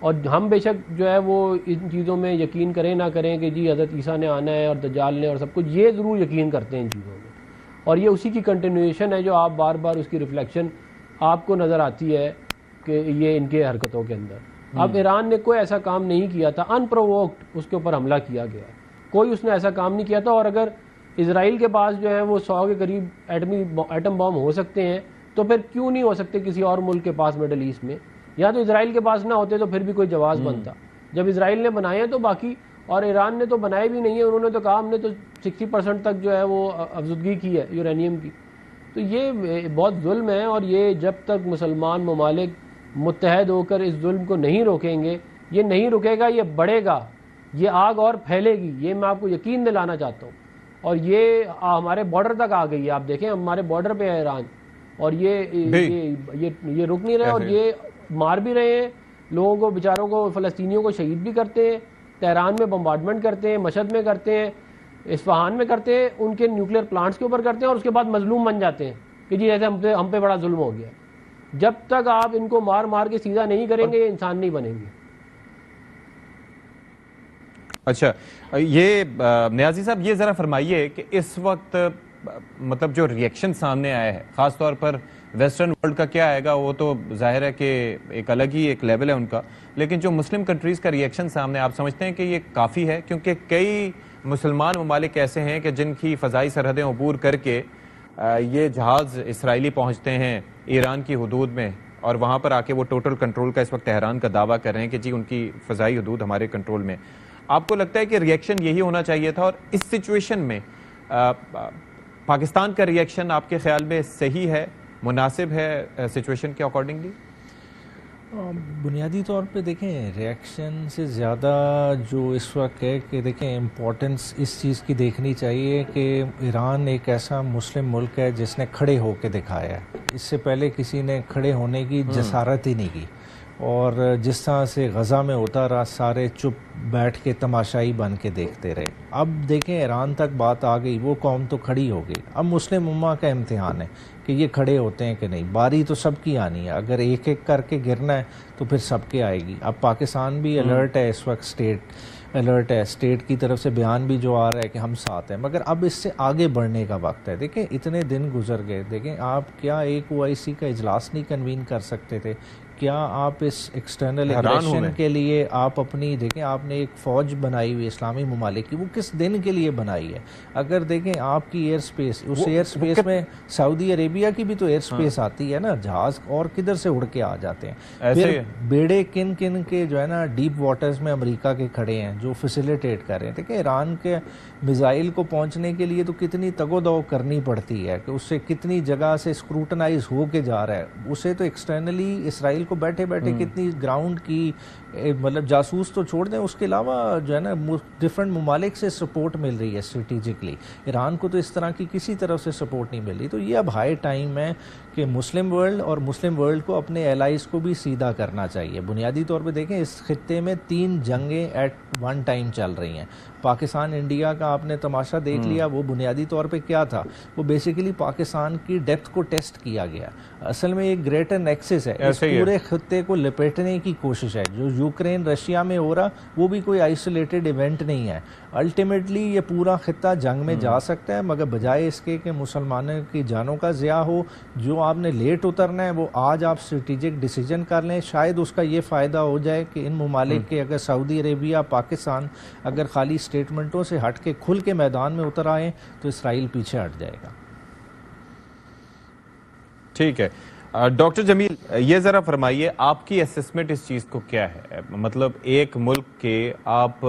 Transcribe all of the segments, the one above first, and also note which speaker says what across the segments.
Speaker 1: اور ہم بے شک جو ہے وہ ان چیزوں میں یقین کریں نہ کریں کہ جی حضرت عیسیٰ نے آنا ہے اور دجال نے اور سب کچھ، یہ ضرور یقین کرتے ہیں ان چیزوں میں، اور یہ اسی کی کنٹینویشن ہے جو آپ بار بار اس کی ریفلیکشن آپ کو نظر آتی ہے کہ یہ ان کے حرکتوں کے اندر۔ اب ایران نے کوئی ایسا کام نہیں کیا تھا، ان پرووکڈ اس کے اوپر حملہ کیا گیا، کوئی اس نے ایسا کام نہیں کیا تھا، اور اگر اسرائیل کے پاس جو ہے وہ 100 کے قریب ایٹم بام ہو سکتے ہیں تو پھر کیوں نہیں ہو سکتے کسی اور ملک کے پاس مڈل ایسٹ میں؟ یا تو اسرائیل کے پاس نہ ہوتے تو پھر بھی کوئی جواز بنتا، جب اسرائیل نے بنائے ہیں تو باقی، اور ایران نے تو بنائے بھی نہیں ہیں، انہوں نے تو کہا ہم نے تو 60% تک جو ہے وہ افزودگی کی ہے یورینیم کی۔ تو یہ بہت ظلم ہے، اور یہ جب تک مسلمان ممالک متحد ہو کر اس ظلم کو نہیں روکیں گے، یہ نہیں رکے گا، یہ بڑھے گا، یہ آگ اور پھیلے گی، یہ میں آپ کو یقین دلانا چاہتا ہوں۔ اور یہ ہمارے بارڈر تک آ گئی ہے، آپ دیکھیں ہمارے بارڈر پہ ہے ایران، اور یہ رک نہیں رہے، اور یہ مار بھی رہے ہیں لوگوں کو، بیچاروں کو، فلسطینیوں کو شہید بھی کرتے ہیں، تہران میں بمبارڈمنٹ کرتے ہیں، مشہد میں کرتے ہیں، اصفہان میں کرتے ہیں، ان کے نیوکلیر پلانٹس کے اوپر کرتے ہیں، اور اس کے بعد مظلوم بن جاتے ہیں کہ جی ایسے ہم پہ بڑا ظلم ہو گیا۔ جب تک آپ ان کو مار مار کے سیدھا نہیں کریں گے، یہ انسان نہیں بنیں گے۔
Speaker 2: اچھا، یہ نیازی صاحب یہ ذرا فرمائیے کہ اس وقت مطلب جو ریئیکشن سامنے آیا ہے، خاص طور پر ویسٹرن ورلڈ کا کیا آئے گا وہ تو ظاہر ہے کہ ایک الگ ہی ایک لیول ہے ان کا، لیکن جو مسلم کنٹریز کا ریئیکشن سامنے، آپ سمجھتے ہیں کہ یہ کافی ہے؟ کیونکہ کئی مسلمان ممالک ایسے ہیں کہ جن کی فضائی سرحدیں عبور کر کے یہ جہاز اسرائیلی پہنچتے ہیں ایران کی حدود میں، اور وہاں پر آ کے وہ ٹوٹل کنٹرول کا اس وقت تہران کا دعویٰ کر رہے ہیں کہ جی ان کی فضائی حدود ہمارے کنٹرول میں۔ آپ کو لگتا ہے کہ ریئیکشن یہی ہونا چاہیے تھا، اور اس سچویشن میں پاکستان کا ریئیکشن آپ کے خیال میں صحیح ہے، مناسب ہے سچویشن کے اکارڈنگلی؟
Speaker 3: بنیادی طور پہ دیکھیں، ریئیکشن سے زیادہ جو اس وقت ہے کہ دیکھیں امپورٹنس اس چیز کی دیکھنی چاہیے کہ ایران ایک ایسا مسلم ملک ہے جس نے کھڑے ہو کے دکھایا ہے، اس سے پہلے کسی نے کھڑے ہونے کی جسارت ہی نہیں کی، اور جس طرح سے غزہ میں ہوتا رہا، سارے چپ بیٹھ کے تماشائی بن کے دیکھتے رہے۔ اب دیکھیں ایران تک بات آ گئی، وہ قوم تو کھڑی ہو گئی، اب مسلم امہ کا امتحان ہے کہ یہ کھڑے ہوتے ہیں کہ نہیں۔ باری تو سب کی آنی ہے، اگر ایک ایک کر کے گرنا ہے تو پھر سب کے آئے گی۔ اب پاکستان بھی الرٹ ہے، اس وقت اسٹیٹ الرٹ ہے، اسٹیٹ کی طرف سے بیان بھی جو آ رہا ہے کہ ہم ساتھ ہیں، مگر اب اس سے آگے بڑھنے کا وقت ہے۔ دیکھیں اتنے دن گزر گئے، دیکھیں آپ کیا ایک OIC کا اجلاس نہیں کنوین کر سکتے تھے؟ کیا آپ اس ایکسٹرنل ایگریشن کے لیے آپ اپنی، دیکھیں آپ نے ایک فوج بنائی ہوئی اسلامی ممالک کی، وہ کس دن کے لیے بنائی ہے؟ اگر دیکھیں آپ کی ایئر سپیس، اس ایئر سپیس میں سعودی عربیہ کی بھی تو ایئر سپیس آتی ہے نا، جہاز اور کدھر سے اڑ کے آ جاتے ہیں؟ پھر بیڑے کن کن کے جو ہے نا ڈیپ واٹرز میں امریکہ کے کھڑے ہیں جو فیسیلیٹیٹ کر رہے ہیں۔ دیکھیں ایران کے میزائل کو پہنچنے کے لیے تو کتنی تگ و دو کرنی پڑتی ہے کہ اس سے کتنی جگہ سے اسکروٹنائز ہو کے جا رہا ہے، اسے تو ایکسٹرنلی اسرائیل کو بیٹھے بیٹھے کتنی گراؤنڈ کی مطلب جاسوس تو چھوڑ دیں، اس کے علاوہ جو ہے نا ڈفرینٹ ممالک سے سپورٹ مل رہی ہے اسٹریٹجکلی، ایران کو تو اس طرح کی کسی طرف سے سپورٹ نہیں مل رہی۔ تو یہ اب ہائی ٹائم ہے کہ مسلم ورلڈ اور مسلم ورلڈ کو اپنے ایلائز کو بھی سیدھا کرنا چاہیے۔ بنیادی طور پہ دیکھیں اس خطے میں 3 جنگیں ایٹ ون ٹائم چل رہی ہیں۔ پاکستان انڈیا کا آپ نے تماشا دیکھ لیا، وہ بنیادی طور پہ کیا تھا؟ وہ بیسیکلی پاکستان کی ڈیپتھ کو ٹیسٹ کیا گیا۔ اصل میں ایک گریٹر نیکسس ہے، اس پورے خطے کو لپیٹنے کی کوشش ہے۔ جو یوکرین رشیا میں ہو رہا وہ بھی کوئی آئسولیٹڈ ایونٹ نہیں ہے، الٹیمیٹلی یہ پورا خطہ جنگ میں جا سکتا ہے، مگر بجائے اس کے کہ مسلمانوں کی جانوں کا ضیاع ہو، جو آپ نے لیٹ اترنا ہے وہ آج آپ اسٹریٹجک ڈیسیجن کر لیں، شاید اس کا یہ فائدہ ہو جائے کہ ان ممالک کے اگر سعودی عربیہ، پاکستان اگر خالی اسٹیٹمنٹوں سے ہٹ کے کھل کے میدان میں اتر آئیں تو اسرائیل پیچھے ہٹ جائے گا۔
Speaker 2: ٹھیک ہے ڈاکٹر جمیل، یہ ذرا فرمائیے آپ کی اسسمنٹ اس چیز کو کیا ہے؟ مطلب ایک ملک کے آپ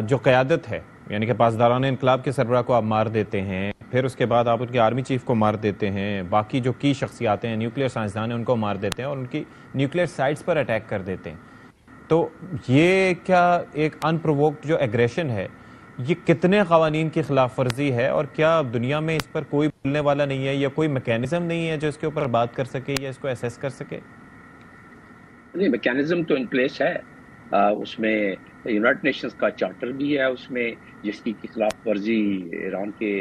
Speaker 2: جو قیادت ہے، یعنی کہ پاسداران انقلاب کے سربراہ کو آپ مار دیتے ہیں، پھر اس کے بعد آپ ان کے آرمی چیف کو مار دیتے ہیں، باقی جو کی شخصیات ہیں، نیوکلیئر سائنسدان ہیں، ان کو مار دیتے ہیں اور ان کی نیوکلیئر سائٹس پر اٹیک کر دیتے ہیں، تو یہ کیا ایک ان پرووکڈ جو ایگریشن ہے، یہ کتنے قوانین کی خلاف ورزی ہے، اور کیا دنیا میں اس پر کوئی بولنے والا نہیں ہے یا کوئی میکینزم نہیں ہے جو اس کے اوپر بات کر سکے یا اس کو ایسیس کر سکے؟
Speaker 4: نہیں، میکینزم تو ان پلیس ہے، اس میں یونائٹڈ نیشنز کا چارٹر بھی ہے، اس میں جس کی خلاف ورزی ایران کے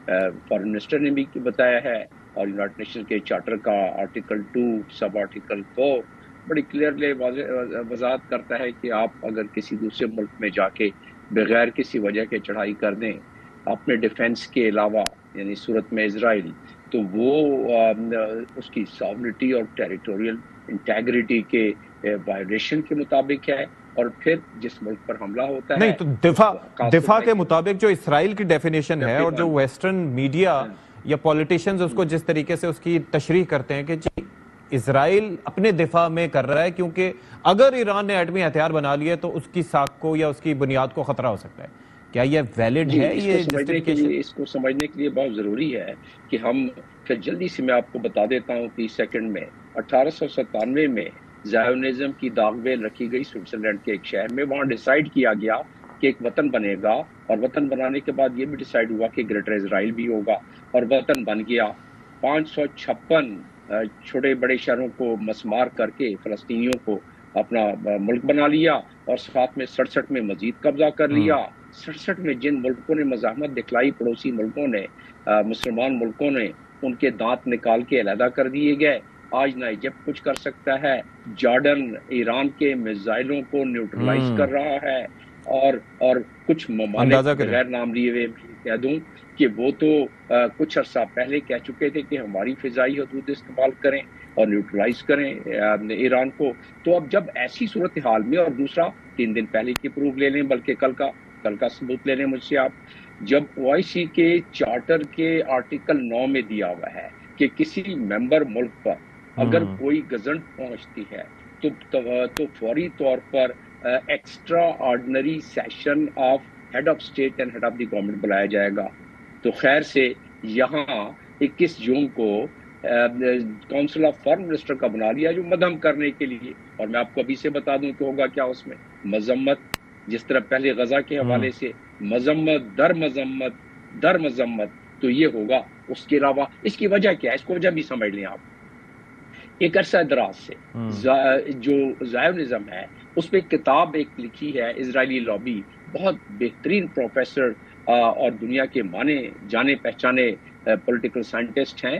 Speaker 4: فارن منسٹر نے بھی بتایا ہے، اور یونائٹڈ نیشنز کے چارٹر کا آرٹیکل 2 سب آرٹیکل 4 بڑی کلیئرلی وضاحت کرتا ہے کہ آپ اگر کسی دوسرے ملک میں جا کے بغیر کسی وجہ کے چڑھائی کر دیں اپنے ڈیفنس کے علاوہ، یعنی صورت میں اسرائیل، تو وہ اس کی ساورنٹی اور ٹیریٹوریل انٹیگریٹی کے وائلیشن کے مطابق ہے، اور پھر جس ملک پر حملہ ہوتا ہے
Speaker 2: نہیں تو دفاع کے مطابق جو اسرائیل کی ڈیفینیشن ہے اور جو ویسٹرن میڈیا یا پولیٹیشنز اس کو جس طریقے سے اس کی تشریح کرتے ہیں کہ جی اسرائیل اپنے دفاع میں کر رہا ہے کیونکہ اگر ایران نے ایٹمی ہتھیار بنا لیے تو اس کی ساکھ کو یا اس کی بنیاد کو خطرہ ہو سکتا ہے، کیا یہ ویلڈ ہے؟ یہ
Speaker 4: اس کو سمجھنے کے لیے بہت ضروری ہے کہ ہم پھر جلدی سے میں آپ کو بتا دیتا ہوں 30 سیکنڈ میں 1897 میں زائونزم کی داغ بیل رکھی گئی سوئٹزرلینڈ کے ایک شہر میں، وہاں ڈیسائیڈ کیا گیا کہ ایک وطن بنے گا، اور وطن بنانے کے بعد یہ بھی ڈیسائیڈ ہوا کہ گریٹر اسرائیل بھی ہوگا، اور وطن بن گیا۔ 556 چھوٹے بڑے شہروں کو مسمار کر کے فلسطینیوں کو اپنا ملک بنا لیا، اور ساتھ میں 67 میں مزید قبضہ کر لیا۔ 67 میں جن ملکوں نے مزاحمت دکھلائی، پڑوسی ملکوں نے، مسلمان ملکوں نے، ان کے دانت نکال کے علیحدہ کر دیے گئے۔ آج نہ ایجپٹ کچھ کر سکتا ہے، جارڈن ایران کے میزائلوں کو نیوٹرلائز کر رہا ہے، اور کچھ ممالک بغیر نام لیے ہوئے کہہ دوں کہ وہ تو کچھ عرصہ پہلے کہہ چکے تھے کہ ہماری فضائی حدود استعمال کریں اور نیوٹرلائز کریں ایران کو۔ تو اب جب ایسی صورتحال میں، اور دوسرا 3 دن پہلے کی پروف لے لیں، بلکہ کل کا ثبوت لے لیں مجھ سے آپ، جب OIC کے چارٹر کے آرٹیکل 9 میں دیا ہوا ہے کہ کسی ممبر ملک پر اگر کوئی گزنٹ پہنچتی ہے تو فوری طور پر extraordinary session of head of state and head of the government بلایا جائے گا۔ تو خیر سے یہاں 21 جون کو کونسل آف فارن منسٹر کا بنا لیا، جو مدھم کرنے کے لیے، اور میں آپ کو ابھی سے بتا دوں کہ ہوگا کیا اس میں مذمت، جس طرح پہلے غزہ کے حوالے سے مذمت در مذمت، تو یہ ہوگا۔ اس کے علاوہ اس کی وجہ کیا ہے، اس کو وجہ بھی سمجھ لیں آپ۔ ایک عرصہ دراز سے جو زائونزم ہے اس پہ کتاب ایک لکھی ہے اسرائیلی لابی، بہت بہترین پروفیسر اور دنیا کے مانے جانے پہچانے پولیٹیکل سائنٹسٹ ہیں،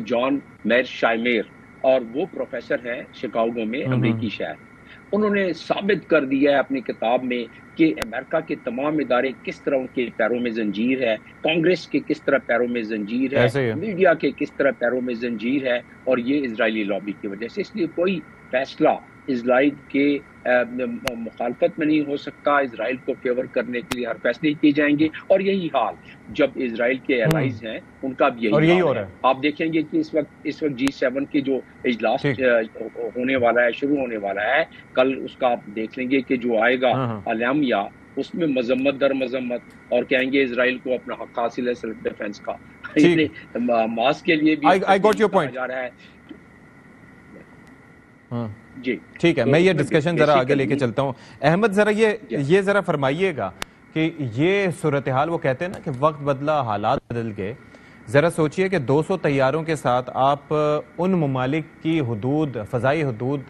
Speaker 4: جان میر شائمیر، اور وہ پروفیسر ہیں شکاگو میں، امریکی شہر۔ انہوں نے ثابت کر دیا ہے اپنی کتاب میں کہ امریکہ کے تمام ادارے کس طرح ان کے پیروں میں زنجیر ہے، کانگریس کے کس طرح پیروں میں زنجیر ہے، میڈیا کے کس طرح پیروں میں زنجیر ہے، اور یہ اسرائیلی لابی کی وجہ سے۔ اس لیے کوئی فیصلہ اسرائیل کے مخالفت میں نہیں ہو سکتا، اسرائیل کو فیور کرنے کے لیے ہر فیصلے کیے جائیں گے، اور یہی حال جب اسرائیل کے الائز ہیں ان کا بھی یہی حال ہے۔ آپ دیکھیں گے کہ اس وقت G7 کی جو اجلاس ہونے والا ہے، شروع ہونے والا ہے کل، اس کا آپ دیکھ لیں گے کہ جو آئے گا اعلامیہ، اس میں مذمت در مذمت، اور کہیں گے اسرائیل کو اپنا حق حاصل ہے سیلف ڈیفense کا، ماس کے لیے بھی جا رہا ہے۔
Speaker 2: جی ٹھیک ہے، میں یہ ڈسکشن ذرا آگے لے کے چلتا ہوں۔ احمد ذرا یہ ذرا فرمائیے گا کہ یہ صورتحال، وہ کہتے ہیں نا کہ وقت بدلا حالات بدل گئے، ذرا سوچئے کہ 200 طیاروں کے ساتھ آپ ان ممالک کی حدود، فضائی حدود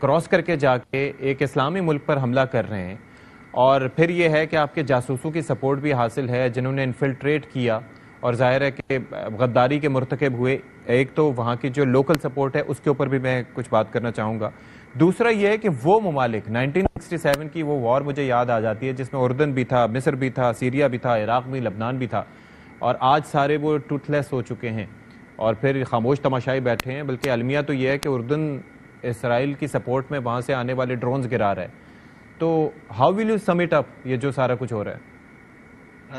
Speaker 2: کراس کر کے جا کے ایک اسلامی ملک پر حملہ کر رہے ہیں، اور پھر یہ ہے کہ آپ کے جاسوسوں کی سپورٹ بھی حاصل ہے جنہوں نے انفلٹریٹ کیا، اور ظاہر ہے کہ غداری کے مرتکب ہوئے۔ ایک تو وہاں کی جو لوکل سپورٹ ہے اس کے اوپر بھی میں کچھ بات کرنا چاہوں گا۔ دوسرا یہ ہے کہ وہ ممالک 1967 کی وہ وار مجھے یاد آ جاتی ہے جس میں اردن بھی تھا، مصر بھی تھا، سیریا بھی تھا، عراق بھی، لبنان بھی تھا، اور آج سارے وہ ٹوتھ لیس ہو چکے ہیں اور پھر خاموش تماشائی بیٹھے ہیں۔ بلکہ المیہ تو یہ ہے کہ اردن اسرائیل کی سپورٹ میں وہاں سے آنے والے ڈرونز گرا رہا ہے۔ تو how will you some it up یہ جو سارا کچھ ہو رہا ہے؟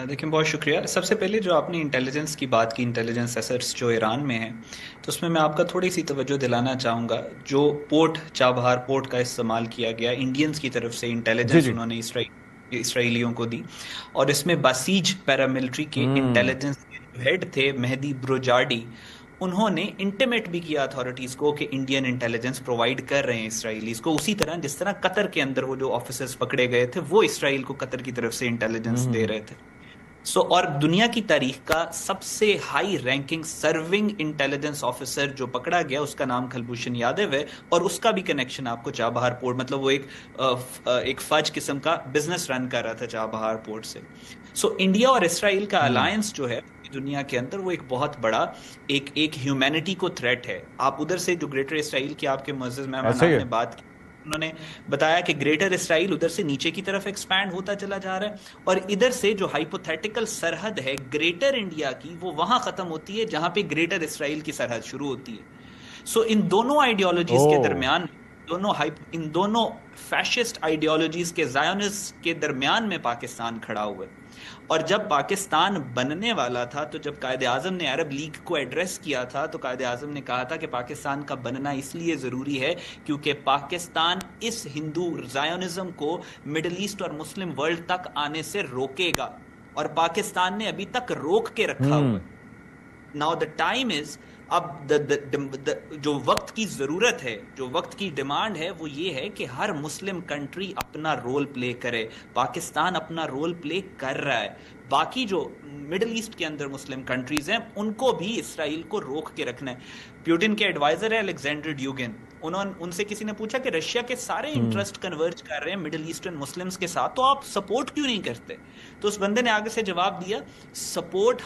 Speaker 5: دیکھیں، بہت شکریہ۔ سب سے پہلے جو آپ نے انٹیلیجنس کی بات کی، انٹیلیجنس ایسٹس جو ایران میں ہیں، تو اس میں آپ کا تھوڑی سی توجہ دلانا چاہوں گا۔ جو پورٹ، چابہار پورٹ کا استعمال کیا گیا انڈینز کی طرف سے، انٹیلیجنس انہوں نے اسرائیلیوں کو دی، اور اس میں باسیج پیراملٹری کے انٹیلیجنس کے ہیڈ تھے مہدی بروجارڈی، انہوں نے انٹیمیٹ بھی کیا اتھارٹیز کو کہ انڈین انٹیلیجنس پرووائڈ کر رہے ہیں اسرائیلیز کو، اسی طرح جس طرح قطر کے اندر وہ جو آفیسرز پکڑے گئے تھے وہ اسرائیل کو قطر کی طرف سے انٹیلیجنس دے رہے تھے۔ اور دنیا کی تاریخ کا سب سے high ranking serving intelligence officer جو پکڑا گیا اس کا نام کلبھوشن یادو ہے، اور اس کا بھی کنیکشن آپ کو چابہار پورٹ، مطلب وہ ایک فج قسم کا بزنس رن کر رہا تھا چابہار پورٹ سے۔ انڈیا اور اسرائیل کا الائنس جو ہے دنیا کے اندر وہ ایک بہت بڑا ایک ہیومینٹی کو تھریٹ ہے. آپ ادھر سے جو گریٹر اسرائیل کی آپ کے معزز مہمان نے بات کی, انہوں نے بتایا کہ گریٹر اسرائیل ادھر سے نیچے کی طرف ایکسپینڈ ہوتا چلا جا رہا ہے, اور ادھر سے جو ہائپوتھیٹیکل سرحد ہے گریٹر انڈیا کی وہ وہاں ختم ہوتی ہے جہاں پہ گریٹر اسرائیل کی سرحد شروع ہوتی ہے. سو ان دونوں آئیڈیالوجیز کے درمیان, ان دونوں فیشسٹ آئیڈیالوجیز کے زائونسٹ کے درمیان میں پاکستان کھڑا ہوا ہے. اور جب پاکستان بننے والا تھا تو جب قائد اعظم نے عرب لیگ کو ایڈریس کیا تھا تو قائد اعظم نے کہا تھا کہ پاکستان کا بننا اس لیے ضروری ہے کیونکہ پاکستان اس ہندو زائونزم کو مڈل ایسٹ اور مسلم ورلڈ تک آنے سے روکے گا, اور پاکستان نے ابھی تک روک کے رکھا ہوا ہے. ناؤ دا ٹائم از, اب جو وقت کی ضرورت ہے, جو وقت کی ڈیمانڈ ہے وہ یہ ہے کہ ہر مسلم کنٹری اپنا رول پلے کرے. پاکستان اپنا رول پلے کر رہا ہے, باقی جو مڈل ایسٹ کے اندر مسلم کنٹریز ہیں ان کو بھی اسرائیل کو روک کے رکھنا ہے. پیوٹن کے ایڈوائزر ہے الیگزینڈر ڈیوگن, ان سے کسی نے پوچھا کہ رشیا کے سارے انٹرسٹ کنورج کر رہے ہیں مڈل ایسٹرن مسلمز کے ساتھ, تو آپ سپورٹ کیوں نہیں کرتے؟ تو اس بندے نے آگے سے جواب دیا, سپورٹ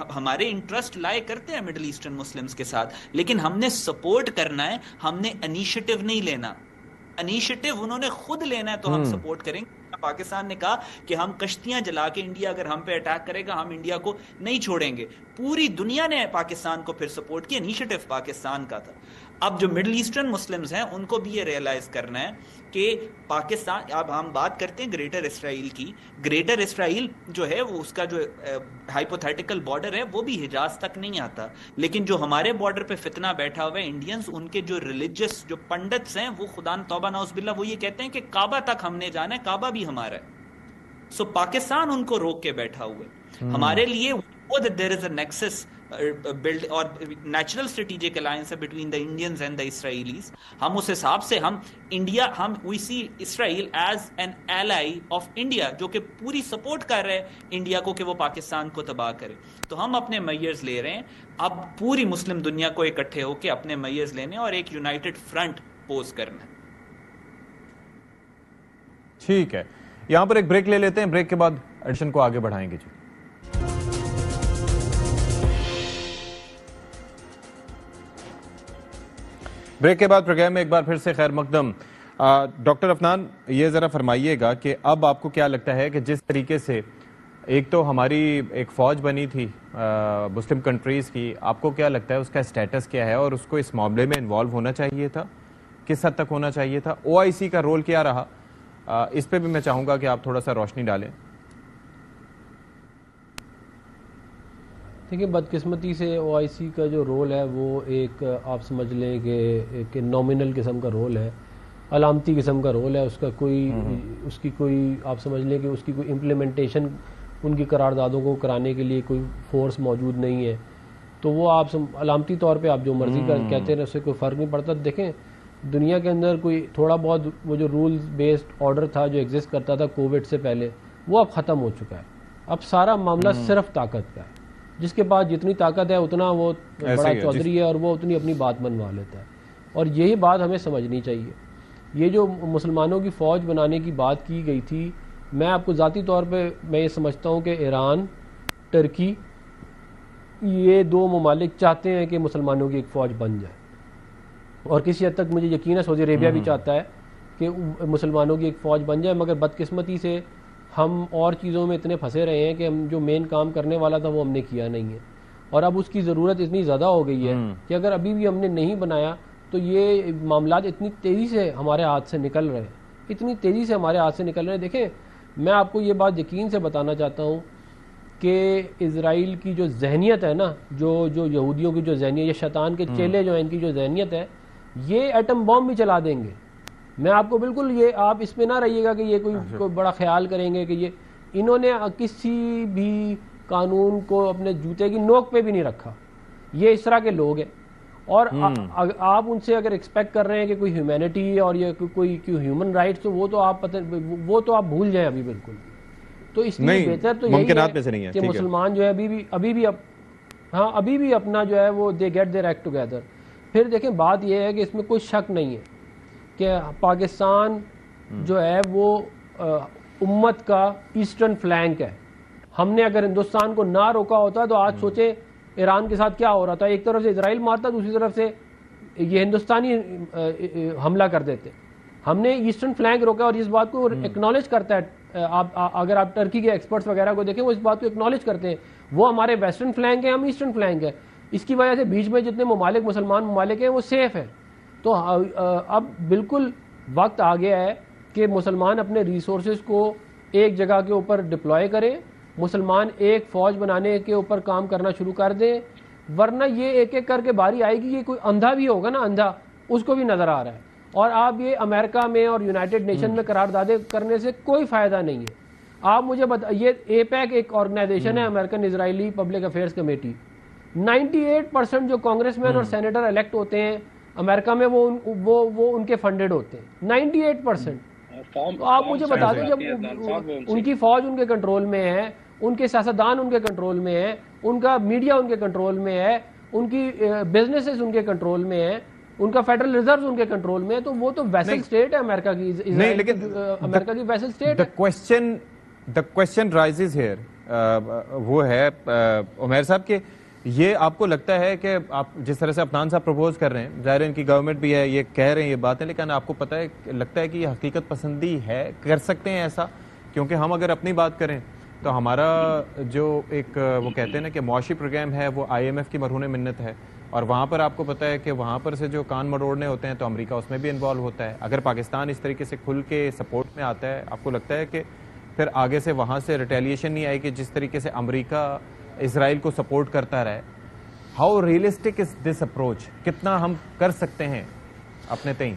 Speaker 5: ہمارے انٹرسٹ لائے کرتے ہیں مڈل ایسٹرن مسلمز کے ساتھ, لیکن ہم نے سپورٹ کرنا ہے, ہم نے انیشیٹو نہیں لینا. انیشیٹو انہوں نے خود لینا ہے تو ہم سپورٹ کریں گے. پاکستان نے کہا کہ ہم کشتیاں جلا کے انڈیا اگر ہم پہ اٹیک کرے گا ہم انڈیا کو نہیں چھوڑیں گے. پوری دنیا نے پاکستان کو پھر سپورٹ کیا, انیشیٹو پاکستان کا تھا. اب جو مڈل ایسٹرن مسلمز ہیں ان کو بھی یہ ریئلائز کرنا ہے کہ پاکستان, اب ہم بات کرتے ہیں گریٹر اسرائیل کی, گریٹر اسرائیل جو ہے وہ اس کا جو ہائپوتھیٹیکل بارڈر ہے وہ بھی حجاز تک نہیں آتا, لیکن جو ہمارے بارڈر پہ فتنہ بیٹھا ہوا ہے انڈینز, ان کے جو ریلیجس جو پنڈتس ہیں وہ خدا توبہ نعوذ باللہ وہ یہ کہتے ہیں کہ کعبہ تک ہم نے جانا ہے, کعبہ بھی ہمارا ہے. سو پاکستان ان کو روک کے بیٹھا ہوا ہے. ہمارے لیے there is a nexus build اور نیچرل اسٹریٹجک الائنس ہے between the Indians and the اسرائیلیز. ہم اس حساب سے we see Israel as an ایلائی of India, جو کہ پوری سپورٹ کر رہے ہیں انڈیا کو کہ وہ پاکستان کو تباہ کرے. تو ہم اپنے میئرز لے رہے ہیں, اب پوری مسلم دنیا کو اکٹھے ہو کے اپنے میئرز لینے اور ایک یونائٹڈ فرنٹ پوز کرنا.
Speaker 2: ٹھیک ہے, یہاں پر ایک بریک لے لیتے ہیں, بریک کے بعد ایڈیشن کو آگے بڑھائیں گے. جی بریک کے بعد پروگرام میں ایک بار پھر سے خیر مقدم. ڈاکٹر افنان, یہ ذرا فرمائیے گا کہ اب آپ کو کیا لگتا ہے کہ جس طریقے سے ایک تو ہماری ایک فوج بنی تھی مسلم کنٹریز کی, آپ کو کیا لگتا ہے اس کا اسٹیٹس کیا ہے اور اس کو اس معاملے میں انوالو ہونا چاہیے تھا, کس حد تک ہونا چاہیے تھا, او آئی سی کا رول کیا رہا, اس پہ بھی میں چاہوں گا کہ آپ تھوڑا سا روشنی ڈالیں.
Speaker 1: دیکھیں, بدقسمتی سے او آئی سی کا جو رول ہے وہ ایک آپ سمجھ لیں کہ نومینل قسم کا رول ہے, علامتی قسم کا رول ہے. اس کی کوئی آپ سمجھ لیں کہ اس کی کوئی امپلیمنٹیشن ان کی قراردادوں کو کرانے کے لیے کوئی فورس موجود نہیں ہے. تو وہ آپ علامتی طور پہ آپ جو مرضی کہتے ہیں اس سے کوئی فرق نہیں پڑتا. دیکھیں, دنیا کے اندر کوئی تھوڑا بہت وہ جو رولز بیسڈ آرڈر تھا جو ایگزسٹ کرتا تھا کووڈ سے پہلے, وہ اب ختم ہو چکا ہے. اب سارا معاملہ صرف طاقت کا ہے, جس کے پاس جتنی طاقت ہے اتنا وہ بڑا چودھری ہے اور وہ اتنی اپنی بات منوا لیتا ہے. اور یہی بات ہمیں سمجھنی چاہیے. یہ جو مسلمانوں کی فوج بنانے کی بات کی گئی تھی, میں آپ کو ذاتی طور پہ میں یہ سمجھتا ہوں کہ ایران, ترکی, یہ دو ممالک چاہتے ہیں کہ مسلمانوں کی ایک فوج بن جائے, اور کسی حد تک مجھے یقین ہے سعودی عربیہ بھی چاہتا ہے کہ مسلمانوں کی ایک فوج بن جائے. مگر بدقسمتی سے ہم اور چیزوں میں اتنے پھنسے رہے ہیں کہ ہم جو مین کام کرنے والا تھا وہ ہم نے کیا نہیں ہے, اور اب اس کی ضرورت اتنی زیادہ ہو گئی ہے کہ اگر ابھی بھی ہم نے نہیں بنایا تو یہ معاملات اتنی تیزی سے ہمارے ہاتھ سے نکل رہے ہیں, اتنی تیزی سے ہمارے ہاتھ سے نکل رہے ہیں. دیکھیں, میں آپ کو یہ بات یقین سے بتانا چاہتا ہوں کہ اسرائیل کی جو ذہنیت ہے نا, جو یہودیوں کی جو ذہنیت, یہ شیطان کے چیلے جو ہیں ان کی جو ذہنیت ہے, یہ ایٹم بم بھی چلا دیں گے. میں آپ کو بالکل, یہ آپ اس پہ نہ رہیے گا کہ یہ کوئی بڑا خیال کریں گے کہ یہ انہوں نے کسی بھی قانون کو اپنے جوتے کی نوک پہ بھی نہیں رکھا. یہ اس طرح کے لوگ ہیں, اور آپ ان سے اگر ایکسپیکٹ کر رہے ہیں کہ کوئی ہیومینٹی اور یہ کوئی ہیومن رائٹس, تو وہ تو آپ بھول جائیں ابھی بالکل. تو اس لیے بہتر تو یہی ہے کہ مسلمان جو ہے ابھی بھی اپنا جو ہے وہ they get their act together. پھر دیکھیں, بات یہ ہے کہ اس میں کوئی شک نہیں ہے کہ پاکستان جو ہے وہ امت کا ایسٹرن فلینک ہے, ہم نے اگر ہندوستان کو نہ روکا ہوتا تو آج سوچے ایران کے ساتھ کیا ہو رہا تھا. ایک طرف سے اسرائیل مارتا, دوسری طرف سے یہ ہندوستانی حملہ کر دیتے. ہم نے ایسٹرن فلینک روکا, اور اس بات کو ایکنالج کرتا ہے, اگر آپ ٹرکی کے ایکسپرٹس وغیرہ کو دیکھیں وہ اس بات کو ایکنالج کرتے ہیں, وہ ہمارے ویسٹرن فلینک ہیں, ہم ایسٹرن فلینک ہیں. اس کی وجہ سے بیچ میں جتنے ممالک مسلمان ممالک ہیں وہ سیف ہیں. تو اب بالکل وقت آ گیا ہے کہ مسلمان اپنے ریسورسز کو ایک جگہ کے اوپر ڈپلوائے کریں, مسلمان ایک فوج بنانے کے اوپر کام کرنا شروع کر دیں, ورنہ یہ ایک ایک کر کے باری آئے گی. یہ کوئی اندھا بھی ہوگا نا, اندھا اس کو بھی نظر آ رہا ہے. اور آپ یہ امریکہ میں اور یونائٹڈ نیشن میں قراردادیں کرنے سے کوئی فائدہ نہیں ہے. آپ مجھے یہ اے پیک ایک آرگنائزیشن ہے, امریکن اسرائیلی پبلک افیئرس کمیٹی. 98% جو کانگریس مین اور سینیٹر الیکٹ ہوتے ہیں امریکہ میں وہ ان کے فنڈڈ ہوتے ہیں. 98%. تو آپ مجھے بتا دیں, جب ان کی فوج ان کے کنٹرول میں ہے, ان کے سیاستدان ان کے کنٹرول میں ہے, ان کا میڈیا ان کے کنٹرول میں ہے, ان کی بزنسز ان کے کنٹرول میں ہے, ان کا فیڈرل ریزرو ان کے کنٹرول میں ہے, تو وہ تو ویسل اسٹیٹ ہے امریکہ کی. نہیں, لیکن امریکہ کی ویسل اسٹیٹ ہے.
Speaker 2: the question rises here وہ ہے عمیر صاحب کہ یہ آپ کو لگتا ہے کہ آپ جس طرح سے عفنان صاحب پروپوز کر رہے ہیں, ظاہر ان کی گورنمنٹ بھی ہے, یہ کہہ رہے ہیں یہ باتیں, لیکن آپ کو پتہ ہے لگتا ہے کہ یہ حقیقت پسندی ہے, کر سکتے ہیں ایسا؟ کیونکہ ہم اگر اپنی بات کریں تو ہمارا جو ایک وہ کہتے ہیں نا کہ معاشی پروگرام ہے وہ IMF کی مرہون منت ہے, اور وہاں پر آپ کو پتہ ہے کہ وہاں پر سے جو کان مروڑنے ہوتے ہیں تو امریکہ اس میں بھی انوالو ہوتا ہے. اگر پاکستان اس طریقے سے کھل کے سپورٹ میں آتا ہے, آپ کو لگتا ہے کہ پھر آگے سے وہاں سے ریٹیلیشن نہیں آئے کہ جس طریقے سے امریکہ اسرائیل کو سپورٹ کرتا رہا ہے؟ How realistic is this approach? کتنا ہم کر سکتے ہیں اپنے تئیں؟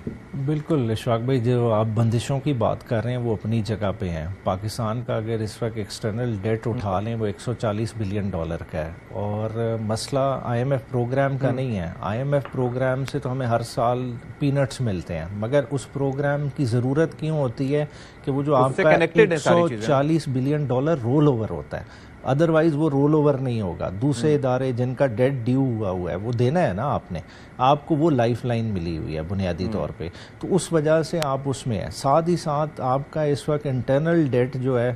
Speaker 3: بالکل اشفاق بھائی, جو آپ بندشوں کی بات کر رہے ہیں وہ اپنی جگہ پہ ہیں. پاکستان کا اگر اس وقت ایکسٹرنل ڈیٹ اٹھا لیں وہ $140 بلین کا ہے, اور مسئلہ IMF پروگرام کا نہیں ہے. IMF پروگرام سے تو ہمیں ہر سال پینٹس ملتے ہیں, مگر اس پروگرام کی ضرورت کیوں ہوتی ہے کہ وہ جو آپ کا $140 بلین رول اوور ہوتا ہے, ادروائز وہ رول اوور نہیں ہوگا. دوسرے ادارے جن کا ڈیٹ ڈیو ہوا ہے وہ دینا ہے نا آپ نے, آپ کو وہ لائف لائن ملی ہوئی ہے بنیادی طور پہ, تو اس وجہ سے آپ اس میں ہیں. ساتھ ہی ساتھ آپ کا اس وقت انٹرنل ڈیٹ جو ہے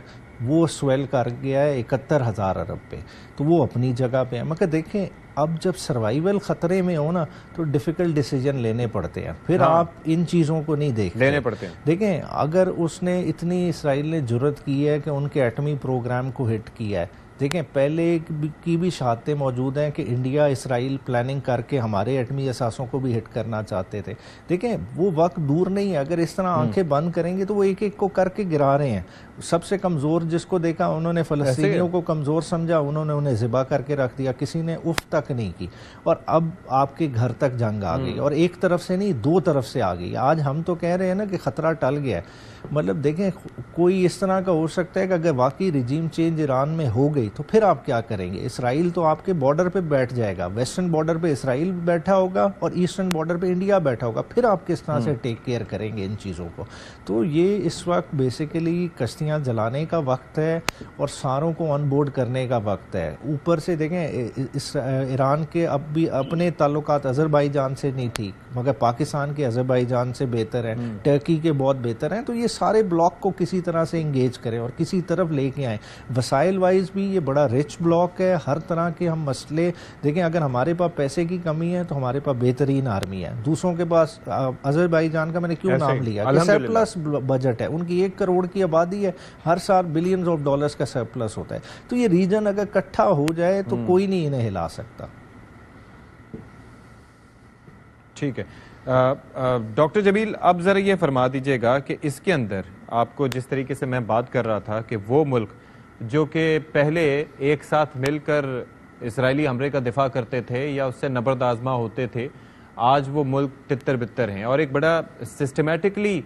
Speaker 3: وہ سویل کر گیا ہے 71,000 ارب پہ, تو وہ اپنی جگہ پہ ہے. مگر دیکھیں اب جب سروائیول خطرے میں ہو نا تو ڈیفیکلٹ ڈیسیجن لینے پڑتے ہیں, پھر آپ ان چیزوں کو نہیں لینے پڑتے ہیں. دیکھیں اگر اس نے اتنی اسرائیل نے جرت کی ہے کہ ان کے ایٹمی پروگرام کو ہٹ کیا ہے, دیکھیں پہلے کی بھی شہادتیں موجود ہیں کہ انڈیا اسرائیل پلاننگ کر کے ہمارے ایٹمی اثاثوں کو بھی ہٹ کرنا چاہتے تھے. دیکھیں وہ وقت دور نہیں ہے, اگر اس طرح آنکھیں بند کریں گے تو وہ ایک ایک کو کر کے گرا رہے ہیں. سب سے کمزور جس کو دیکھا انہوں نے فلسطینیوں کو کمزور سمجھا, انہوں نے انہیں ذبح کر کے رکھ دیا, کسی نے اف تک نہیں کی, اور اب آپ کے گھر تک جنگ آ گئی, اور ایک طرف سے نہیں دو طرف سے آ گئی. آج ہم تو کہہ رہے ہیں نا کہ خطرہ ٹل گیا ہے. مطلب دیکھیں کوئی اس طرح کا ہو سکتا ہے کہ اگر واقعی ریجیم چینج ایران میں ہو گئی تو پھر آپ کیا کریں گے؟ اسرائیل تو آپ کے بارڈر پہ بیٹھ جائے گا, ویسٹرن بارڈر پہ اسرائیل بیٹھا ہوگا اور ایسٹرن بارڈر پہ انڈیا بیٹھا ہوگا, پھر آپ کس طرح سے ٹیک کیئر کریں گے ان چیزوں کو؟ تو یہ اس وقت بیسیکلی کشتیاں جلانے کا وقت ہے اور ساروں کو آن بورڈ کرنے کا وقت ہے. اوپر سے دیکھیں ایران کے اب بھی اپنے تعلقات آذربائیجان سے نہیں ٹھیک, مگر پاکستان کے آذربائیجان سے بہتر ہیں, ٹرکی کے بہت بہتر ہیں. تو یہ سارے بلاک کو کسی طرح سے انگیج کریں اور کسی طرف لے کے آئیں. وسائل وائز بھی یہ بڑا رچ بلاک ہے, ہر طرح کے ہم مسئلے دیکھیں. اگر ہمارے پاس پیسے کی کمی ہے تو ہمارے پاس بہترین آرمی ہے, دوسروں کے پاس آذربائیجان کا میں نے کیوں نام لیا کہ سرپلس بجٹ ہے, ان کی 1 کروڑ کی آبادی ہے, ہر سال بلینز آف ڈالرز کا سرپلس ہوتا ہے. تو یہ ریجن اگر اکٹھا ہو جائے تو کوئی نہیں انہیں ہلا سکتا.
Speaker 2: ٹھیک ہے ڈاکٹر جمیل, اب ذرا یہ فرما دیجئے گا کہ اس کے اندر آپ کو جس طریقے سے میں بات کر رہا تھا کہ وہ ملک جو کہ پہلے ایک ساتھ مل کر اسرائیلی حملے کا دفاع کرتے تھے یا اس سے نبرد آزما ہوتے تھے, آج وہ ملک تتر بتر ہیں اور ایک بڑا سسٹمیٹکلی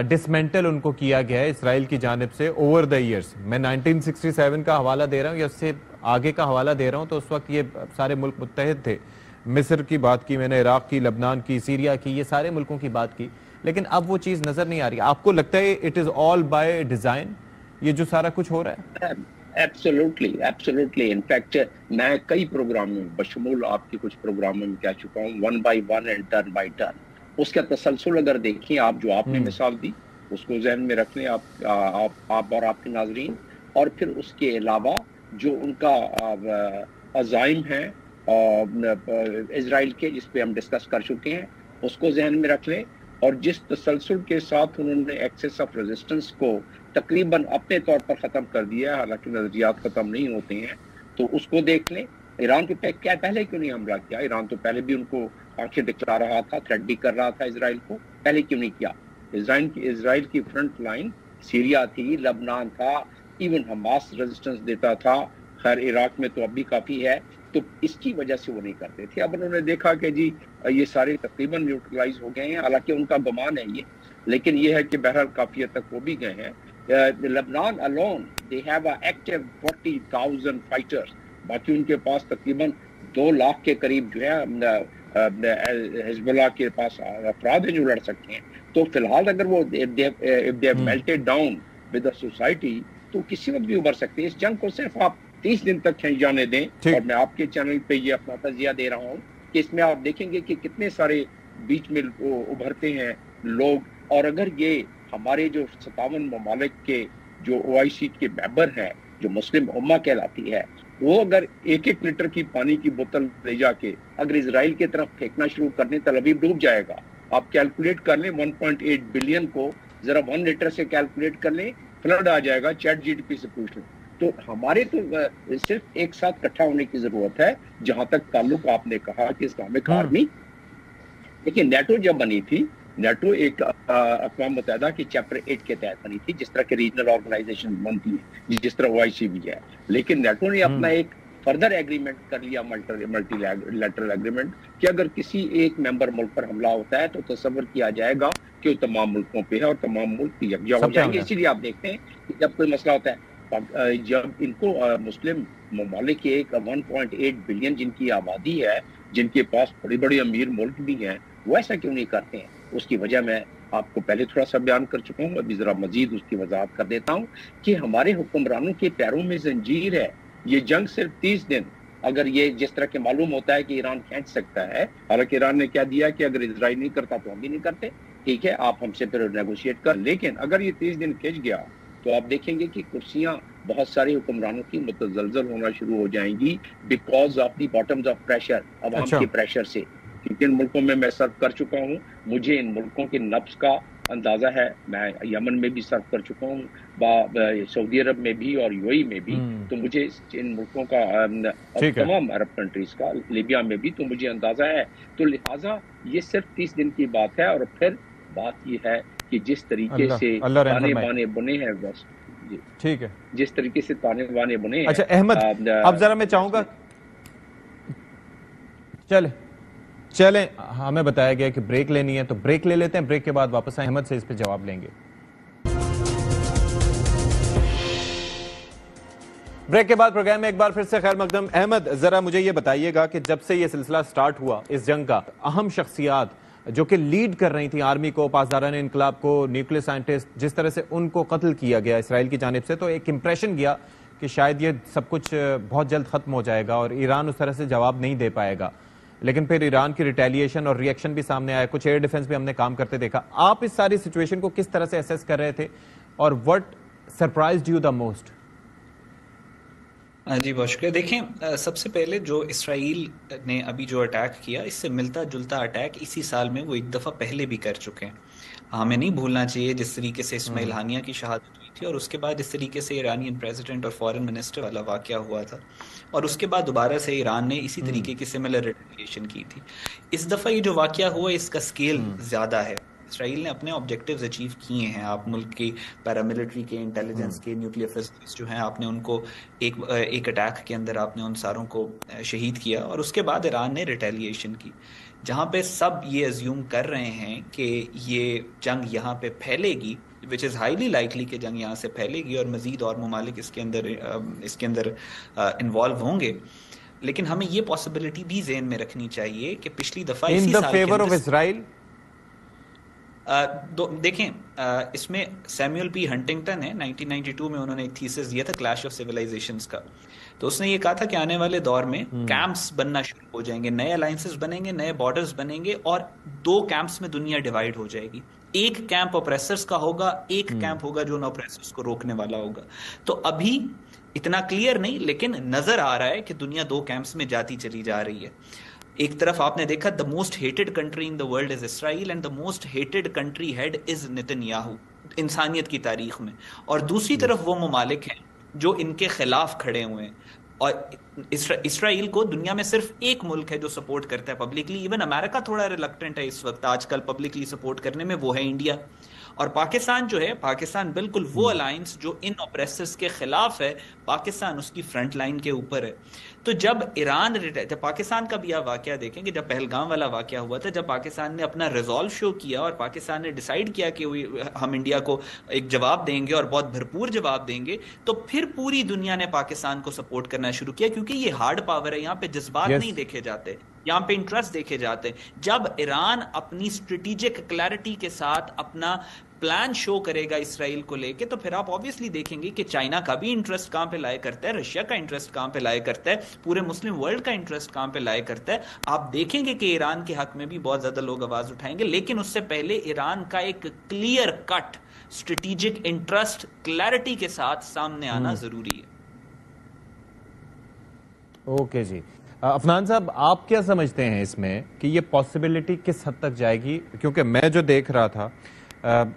Speaker 2: ڈسمینٹل ان کو کیا گیا ہے اسرائیل کی جانب سے اوور دا ایئرز. میں 1967 کا حوالہ دے رہا ہوں یا اس سے آگے کا حوالہ دے رہا ہوں, تو اس وقت یہ سارے ملک متحد تھے. مصر کی بات کی میں نے, عراق کی, لبنان کی, سیریا کی, یہ سارے ملکوں کی بات کی, لیکن اب وہ چیز نظر نہیں آ رہی. آپ کو لگتا ہے it is all by design یہ جو سارا کچھ ہو رہا ہے؟
Speaker 4: ایبسولوٹلی. انفیکٹ میں کئی پروگراموں میں بشمول آپ کی کچھ پروگراموں میں کہہ چکا ہوں, 1 by 1 and turn by turn. اس کا تسلسل اگر دیکھیں آپ, جو آپ نے مثال دی اس کو ذہن میں رکھ لیں آپ اور آپ کے ناظرین. اور پھر اس کے علاوہ جو ان کا عزائم ہیں اسرائیل کے، جس پہ ہم ڈسکس کر چکے ہیں، اس کو ذہن میں رکھ لیں، اور جس تسلسل کے ساتھ انہوں نے ایکسس آف ریزسٹنس کو تقریباً اپنے طور پر ختم کر دیا ہے، حالانکہ نظریات ختم نہیں ہوتے ہیں، تو اس کو دیکھ لیں۔ ایران پہ کیا پہلے کیوں نہیں حملہ کیا؟ ایران تو پہلے بھی ان کو آنکھیں دکھلا رہا تھا، تھریٹ بھی کر رہا تھا اسرائیل کو، پہلے کیوں نہیں کیا؟ اسرائیل کی فرنٹ لائن سیریا تھی، لبنان تھا، ایون حماس ریزسٹنس دیتا تھا، خیر عراق میں تو اب بھی کافی ہے، تو اس کی وجہ سے وہ نہیں کرتے تھے۔ اب انہوں نے دیکھا کہ جی یہ سارے تقریباً نیوٹرلائز ہو گئے ہیں، حالانکہ ان کا گمان ہے یہ، لیکن یہ ہے کہ بہرحال کافی حد تک وہ بھی گئے ہیں۔ لبنان alone they have a active 40,000 fighters، باقی ان کے پاس تقریباً 2 لاکھ کے قریب جو ہے حزب اللہ کے پاس افراد ہیں جو لڑ سکتے ہیں۔ تو فی الحال اگر وہ if they have melted down with the society تو کسی وقت بھی ابھر سکتے ہیں۔ اس جنگ کو صرف آپ 30 دن تک کھینچ جانے دیں، اور میں آپ کے چینل پہ یہ اپنا تجزیہ دے رہا ہوں کہ اس میں آپ دیکھیں گے کہ کتنے سارے بیچ میں ابھرتے ہیں لوگ، اور اگر یہ ہمارے جو 57 ممالک کے جو OIC کے ممبر ہیں، جو مسلم امہ کہلاتی ہے، وہ اگر 1-1 لیٹر کی پانی کی بوتل لے جا کے اگر اسرائیل کی طرف پھینکنا شروع کر دیں، تل ابیب ڈوب جائے گا۔ آپ کیلکولیٹ کر لیں 1.8 بلین کو ذرا 1 لیٹر سے کیلکولیٹ کر لیں، فلڈ آ جائے گا، چیٹ GDP سے پوچھ لیں۔ تو ہمارے تو صرف ایک ساتھ اکٹھا ہونے کی ضرورت ہے۔ جہاں تک تعلق آپ نے کہا کہ اسلامک آرمی، لیکن نیٹو جب بنی تھی، نیٹو ایک اقوام متحدہ کے چیپٹر 8 کے تحت بنی تھی، جس طرح کے ریجنل آرگنائزیشن بنتی ہے، جس طرح OIC بھی ہے، لیکن نیٹو نے اپنا ایک فردر ایگریمنٹ کر لیا، ملٹی لیٹرل ایگریمنٹ، کہ اگر کسی ایک ممبر ملک پر حملہ ہوتا ہے تو تصور کیا جائے گا کہ وہ تمام ملکوں پہ ہے اور تمام ملک یکجا ہو جائیں گے۔ اسی لیے آپ دیکھتے ہیں کہ جب کوئی مسئلہ ہوتا ہے، جب ان کو مسلم ممالک کے ایک 1.8 بلین جن کی آبادی ہے، جن کے پاس بڑی بڑی امیر ملک بھی ہیں، وہ ایسا کیوں نہیں کرتے ہیں؟ اس کی وجہ میں آپ کو پہلے تھوڑا سا بیان کر چکا ہوں، ابھی ذرا مزید اس کی وضاحت کر دیتا ہوں کہ ہمارے حکمرانوں کے پیروں میں زنجیر ہے۔ یہ جنگ صرف 30 دن، اگر یہ جس طرح کے معلوم ہوتا ہے کہ ایران کھینچ سکتا ہے، حالانکہ ایران نے کیا دیا کہ اگر اسرائیل نہیں کرتا تو ہم بھی نہیں کرتے، ٹھیک ہے، آپ ہم سے پھر نیگوشیٹ کر، لیکن اگر یہ 30 دن کھینچ گیا تو آپ دیکھیں گے کہ کرسیاں بہت سارے حکمرانوں کی متزلزل ہونا شروع ہو جائیں گی، because of the bottoms of pressure, عوام کے پریشر سے۔ جن ملکوں میں سرو کر چکا ہوں، مجھے ان ملکوں کے نبض کا اندازہ ہے، میں یمن میں بھی سرو کر چکا ہوں، سعودی عرب میں بھی اور UAE میں بھی، تو مجھے ان ملکوں کا، تمام عرب کنٹریز کا، لیبیا میں بھی، تو مجھے اندازہ ہے۔ تو لہٰذا یہ صرف 30 دن کی بات ہے، اور پھر بات یہ ہے کہ جس طریقے سے تانے بانے بنے ہیں بس،
Speaker 2: ٹھیک ہے،
Speaker 4: جس طریقے سے تانے بانے بنے ہیں۔
Speaker 2: اچھا احمد، اب ذرا میں چاہوں گا، چلیں ہمیں بتایا گیا کہ بریک لینی ہے تو بریک لے لیتے ہیں، بریک کے بعد واپس آئیں، احمد سے اس پہ جواب لیں گے۔ بریک کے بعد پروگرام میں ایک بار پھر سے خیر مقدم۔ احمد، ذرا مجھے یہ بتائیے گا کہ جب سے یہ سلسلہ سٹارٹ ہوا اس جنگ کا، اہم شخصیات جو کہ لیڈ کر رہی تھیں آرمی کو، پاسداران انقلاب کو، نیوکلیئر سائنٹسٹ، جس طرح سے ان کو قتل کیا گیا اسرائیل کی جانب سے، تو ایک امپریشن گیا کہ شاید یہ سب کچھ بہت جلد ختم ہو جائے گا اور ایران اس طرح سے جواب نہیں دے پائے گا، لیکن پھر ایران کی ریٹیلیشن اور ری ایکشن بھی سامنے آیا، کچھ ایئر ڈیفنس بھی ہم نے کام کرتے دیکھا۔ آپ اس ساری سچویشن کو کس طرح سے اسیس کر رہے تھے اور what surprised you the most?
Speaker 5: جی بہت شکریہ۔ دیکھیں، سب سے پہلے جو اسرائیل نے ابھی جو اٹیک کیا، اس سے ملتا جلتا اٹیک اسی سال میں وہ ایک دفعہ پہلے بھی کر چکے ہیں۔ ہمیں نہیں بھولنا چاہیے جس طریقے سے اسماعیل ہانیہ کی شہادت ہوئی تھی، اور اس کے بعد اس طریقے سے ایرانین پریزیڈنٹ اور فارن منسٹر والا واقعہ ہوا تھا، اور اس کے بعد دوبارہ سے ایران نے اسی طریقے کی سملر ریٹیلیشن کی تھی۔ اس دفعہ یہ جو واقعہ ہوا، اس کا سکیل زیادہ ہے۔ اسرائیل نے اپنے آبجیکٹیوز اچیو کیے ہیں۔ آپ ملک کی پیراملٹری کے، انٹیلیجنس کے، نیوکلیئر فیسلٹیز جو ہیں، آپ نے ان کو ایک اٹیک کے اندر آپ نے ان ساروں کو شہید کیا، اور اس کے بعد ایران نے ریٹیلیشن کی، جہاں پہ سب یہ ازیوم کر رہے ہیں کہ یہ جنگ یہاں پہ پھیلے گی، وچ از ہائیلی لائکلی کہ جنگ یہاں سے پھیلے گی اور مزید اور ممالک اس کے اندر انوالو ہوں گے۔ لیکن ہمیں یہ پاسبلٹی بھی ذہن میں رکھنی چاہیے کہ پچھلی دفعہ اسی سال کے اندر دیکھیں، اس میں سیموئل پی ہنٹنگٹن ہے، 1992 میں انہوں نے ایک تھیسس دیا تھا کلیش آف سیویلائزیشنز کا، تو اس نے یہ کہا تھا کہ آنے والے دور میں کیمپس بننا شروع ہو جائیں گے، نئے الائنسز بنیں گے، نئے بارڈرز بنیں گے، اور 2 کیمپس میں دنیا ڈیوائیڈ ہو جائے گی۔ ایک کیمپ اپریسرز کا ہوگا، ایک کیمپ ہوگا جو ان اپریسرز کو روکنے والا ہوگا. تو ابھی اتنا کلیئر نہیں، لیکن نظر آ رہا ہے کہ دنیا دو کیمپس میں جاتی چلی جا رہی ہے. ایک طرف آپ نے دیکھا the most hated country in the world is Israel and the most hated country head is Netanyahu انسانیت کی تاریخ میں، اور دوسری طرف وہ ممالک ہیں جو ان کے خلاف کھڑے ہوئے ہیں. اور اسرائیل کو دنیا میں صرف ایک ملک ہے جو سپورٹ کرتا ہے پبلکلی، ایون امریکہ تھوڑا ریلکٹنٹ ہے اس وقت آج کل پبلکلی سپورٹ کرنے میں، وہ ہے انڈیا. اور پاکستان جو ہے، پاکستان بالکل وہ الائنس جو ان اپریسرز کے خلاف ہے، پاکستان اس کی فرنٹ لائن کے اوپر ہے. تو جب جب پاکستان کا بھی آپ واقعہ دیکھیں کہ جب پہلگام والا واقعہ ہوا تھا، جب پاکستان نے اپنا ریزالو شو کیا اور پاکستان نے ڈیسائیڈ کیا کہ ہم انڈیا کو ایک جواب دیں گے اور بہت بھرپور جواب دیں گے، تو پھر پوری دنیا نے پاکستان کو سپورٹ کرنا شروع کیا، کیونکہ یہ ہارڈ پاور ہے، یہاں پہ جذبات نہیں دیکھے جاتے، یہاں پہ انٹرسٹ دیکھے جاتے ہیں. جب ایران اپنی اسٹریٹجک کلیئرٹی کے ساتھ اپنا پلان شو کرے گا اسرائیل کو لے کے، تو پھر آپ obviously دیکھیں گے کہ چائنا کا بھی انٹرسٹ کہاں پہ لائے کرتا ہے، رشیا کا انٹرسٹ کہاں پہ لائے کرتا ہے، پورے مسلم ورلڈ کا انٹرسٹ کہاں پہ لائے کرتا ہے. آپ دیکھیں گے کہ ایران کے حق میں بھی بہت زیادہ لوگ آواز اٹھائیں گے، لیکن اس سے پہلے ایران کا ایک clear cut strategic interest clarity کے ساتھ سامنے آنا ضروری ہے.
Speaker 2: اوکے جی، عفنان صاحب آپ کیا سمجھتے ہیں اس میں کہ یہ پاسبلٹی کس حد تک جائے گی؟ کیونکہ میں جو دیکھ رہا تھا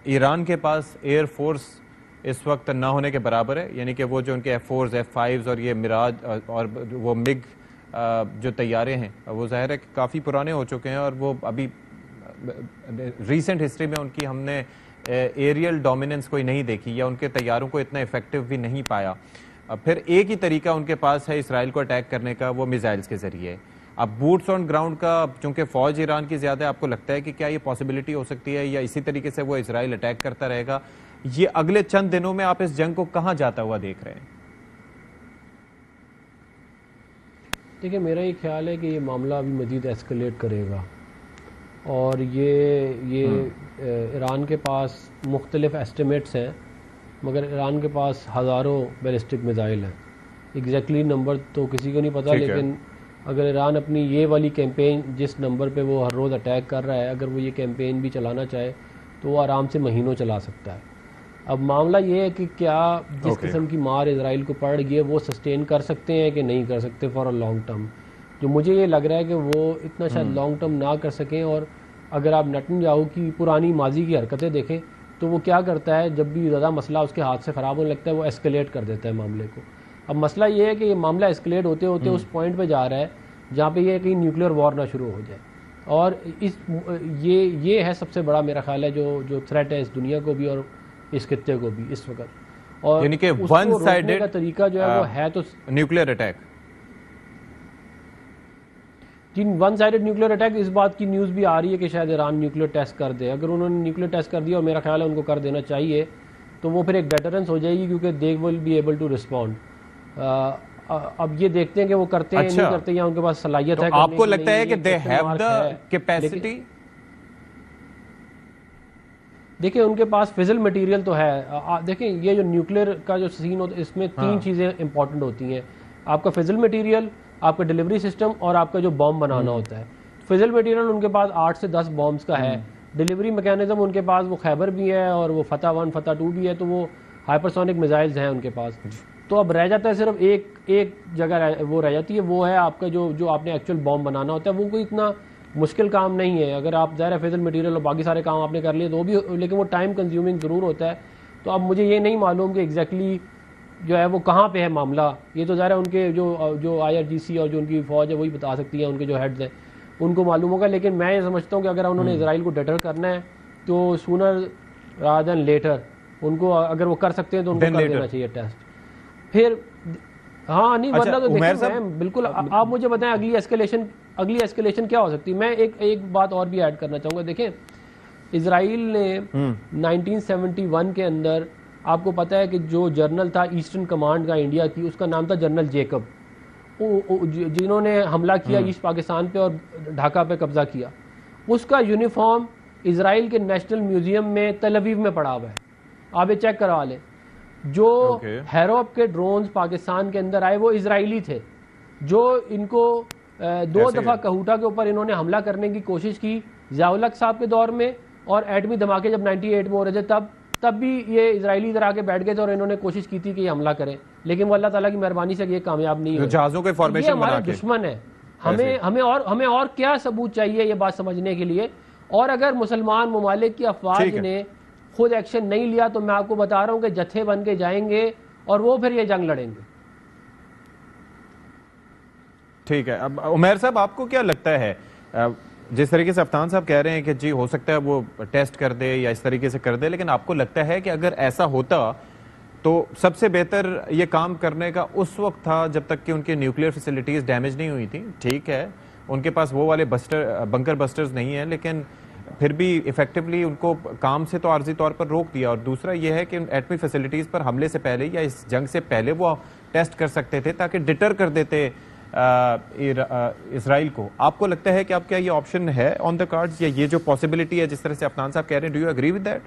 Speaker 2: ایران کے پاس ایئر فورس اس وقت نہ ہونے کے برابر ہے، یعنی کہ وہ جو ان کے F4s F5s اور یہ مراج اور وہ مگ جو طیارے ہیں وہ ظاہر ہے کہ کافی پرانے ہو چکے ہیں، اور وہ ابھی ریسنٹ ہسٹری میں ان کی ہم نے ایریل ڈومیننس کوئی نہیں دیکھی، یا ان کے طیاروں کو اتنا افیکٹو بھی نہیں پایا. پھر ایک ہی طریقہ ان کے پاس ہے اسرائیل کو اٹیک کرنے کا، وہ میزائلز کے ذریعے. اب بوٹس آن گراؤنڈ کا چونکہ فوج ایران کی زیادہ ہے، آپ کو لگتا ہے کہ کیا یہ پاسبلٹی ہو سکتی ہے، یا اسی طریقے سے وہ اسرائیل اٹیک کرتا رہے گا؟ یہ اگلے چند دنوں میں آپ اس جنگ کو کہاں جاتا ہوا دیکھ رہے ہیں؟
Speaker 1: دیکھیں، میرا یہ خیال ہے کہ یہ معاملہ ابھی مزید ایسکلیٹ کرے گا، اور یہ ایران کے پاس مختلف ایسٹیمیٹس ہیں، مگر ایران کے پاس ہزاروں بیلسٹک میزائل ہیں. ایگزیکٹلی نمبر تو کسی کو نہیں پتا، لیکن اگر ایران اپنی یہ والی کیمپین جس نمبر پہ وہ ہر روز اٹیک کر رہا ہے، اگر وہ یہ کیمپین بھی چلانا چاہے تو وہ آرام سے مہینوں چلا سکتا ہے. اب معاملہ یہ ہے کہ کیا جس قسم کی مار اسرائیل کو پڑ گئی ہے وہ سسٹین کر سکتے ہیں کہ نہیں کر سکتے فار اے لانگ ٹرم. جو مجھے یہ لگ رہا ہے کہ وہ اتنا شاید لانگ ٹرم نہ کر سکیں. اور اگر آپ نتن یاہو کی پرانی ماضی کی حرکتیں دیکھیں تو وہ کیا کرتا ہے، جب بھی زیادہ مسئلہ اس کے ہاتھ سے خراب ہونے لگتا ہے وہ ایسکلیٹ کر دیتا ہے معاملے کو. اب مسئلہ یہ ہے کہ یہ معاملہ ایسکلیٹ ہوتے ہوتے اس پوائنٹ پہ جا رہا ہے جہاں پہ یہ کہیں نیوکلیر وار نہ شروع ہو جائے. اور یہ ہے سب سے بڑا میرا خیال ہے جو تھریٹ ہے اس دنیا کو بھی اور اس خطے کو بھی اس وقت. اور
Speaker 2: یعنی کہ
Speaker 1: اس کو روکنے کا طریقہ جو ہے وہ ہے تو
Speaker 2: نیوکلیر اٹیک.
Speaker 1: جی، ون سائیڈڈ نیوکلیر اٹیک، اس بات کی نیوز بھی آ رہی ہے کہ شاید ایران نیوکلیر ٹیسٹ کر دے. اگر انہوں نے نیوکلیر ٹیسٹ کر دیا، اور میرا خیال ہے ان کو کر دینا چاہیے، تو وہ پھر ایک ڈیٹرنس ہو جائے گی، کیونکہ they will be able to respond. اب یہ دیکھتے ہیں کہ وہ کرتے ہیں نہیں کرتے، یا ان کے پاس صلاحیت ہے.
Speaker 2: آپ کو لگتا ہے کہ دے ہیو دا کیپیسٹی؟
Speaker 1: دیکھیں، ان کے پاس فزل مٹیریل تو ہے. دیکھیں، یہ جو نیوکلیر کا جو سین ہوتا ہے اس میں تین چیزیں امپورٹنٹ ہوتی ہیں: آپ کا فزل مٹیریل، آپ کا ڈیلیوری سسٹم، اور آپ کا جو بام بنانا ہوتا ہے. فزل مٹیریل ان کے پاس 8 سے 10 بامز کا ہے. ڈیلیوری میکینزم ان کے پاس وہ خیبر بھی ہے اور وہ فتح 1 فتح 2 بھی ہے، تو وہ ہائپرسونک میزائلز ہیں ان کے پاس. تو اب رہ جاتا ہے صرف ایک جگہ وہ رہ جاتی ہے، وہ ہے آپ کا جو آپ نے ایکچوئل بام بنانا ہوتا ہے. وہ کوئی اتنا مشکل کام نہیں ہے. اگر آپ ظاہر فزل مٹیریل اور باقی سارے کام آپ نے کر لیے تو وہ بھی، لیکن وہ ٹائم کنزیومنگ ضرور ہوتا ہے. تو اب مجھے یہ نہیں معلوم کہ ایگزیکٹلی جو ہے وہ کہاں پہ ہے معاملہ. یہ تو ظاہر ہے ان کے جو IRGC اور جو ان کی فوج ہے وہی بتا سکتی ہے، ان کے جو ہیڈز ہیں ان کو معلوم ہوگا. لیکن میں یہ سمجھتا ہوں کہ اگر انہوں نے اسرائیل کو ڈیٹر کرنا ہے تو سونر رادر دین لیٹر ان کو، اگر وہ کر سکتے ہیں تو ان کو کر دینا چاہیے ٹیسٹ. پھر ہاں نہیں، ورنہ تو دیکھیں بالکل. آپ مجھے بتائیں اگلی ایسکیلیشن کیا ہو سکتی ہے. میں ایک بات اور بھی ایڈ کرنا چاہوں گا. دیکھیں، اسرائیل نے 1971 کے اندر، آپ کو پتا ہے کہ جو جنرل تھا ایسٹرن کمانڈ کا انڈیا کی، اس کا نام تھا جنرل جیکب، جنہوں نے حملہ کیا ایسٹ پاکستان پہ اور ڈھاکہ پہ قبضہ کیا. اس کا یونیفارم اسرائیل کے نیشنل میوزیم میں تل ابیب میں پڑا ہوا ہے. آپ یہ چیک کروا لیں. جو ہیروپ کے ڈرونز پاکستان کے اندر آئے وہ اسرائیلی تھے. جو ان کو 2 دفعہ کہوٹا کے اوپر انہوں نے حملہ کرنے کی کوشش کی، ضیاء الحق صاحب کے دور میں اور ایٹمی دھماکے جب 98 میں ہو رہے تھے تب بھی یہ اسرائیلی ادھر آ کے بیٹھ گئے تھے اور انہوں نے کوشش کی تھی کہ یہ حملہ کریں، لیکن وہ اللہ تعالیٰ کی مہربانی سے یہ کامیاب نہیں ہوئے.
Speaker 2: جہازوں کے فارمیشن
Speaker 1: یہ ہمارے دشمن ہے. ہمیں اور کیا ثبوت چاہیے یہ بات سمجھنے کے لیے؟ اور اگر مسلمان ممالک کی افواج نے خود ایکشن نہیں لیا تو میں آپ کو بتا رہا ہوں کہ جتھے بن کے جائیں گے اور وہ پھر یہ جنگ لڑیں گے.
Speaker 2: ٹھیک ہے. اب عمیر صاحب آپ کو کیا لگتا ہے، جس طریقے سے افتان صاحب کہہ رہے ہیں کہ جی ہو سکتا ہے وہ ٹیسٹ کر دے یا اس طریقے سے کر دے، لیکن آپ کو لگتا ہے کہ اگر ایسا ہوتا تو سب سے بہتر یہ کام کرنے کا اس وقت تھا جب تک کہ ان کی نیوکلیئر فیسلٹیز ڈیمیج نہیں ہوئی تھیں؟ ٹھیک ہے ان کے پاس وہ والے بنکر بسٹرز نہیں ہیں، لیکن پھر بھی ایفیکٹولی ان کو کام سے تو عارضی طور پر روک دیا. اور دوسرا یہ ہے کہ ایٹمی فیسلٹیز پر حملے سے پہلے یا اس جنگ سے پہلے وہ ٹیسٹ کر سکتے تھے تاکہ ڈٹر کر دیتے اسرائیل کو. آپ کو لگتا ہے کہ آپ کیا یہ آپشن ہے آن دا کارڈز، یا یہ جو پاسبلٹی ہے جس طرح سے افنان صاحب کہہ رہے ہیں، do you agree with that?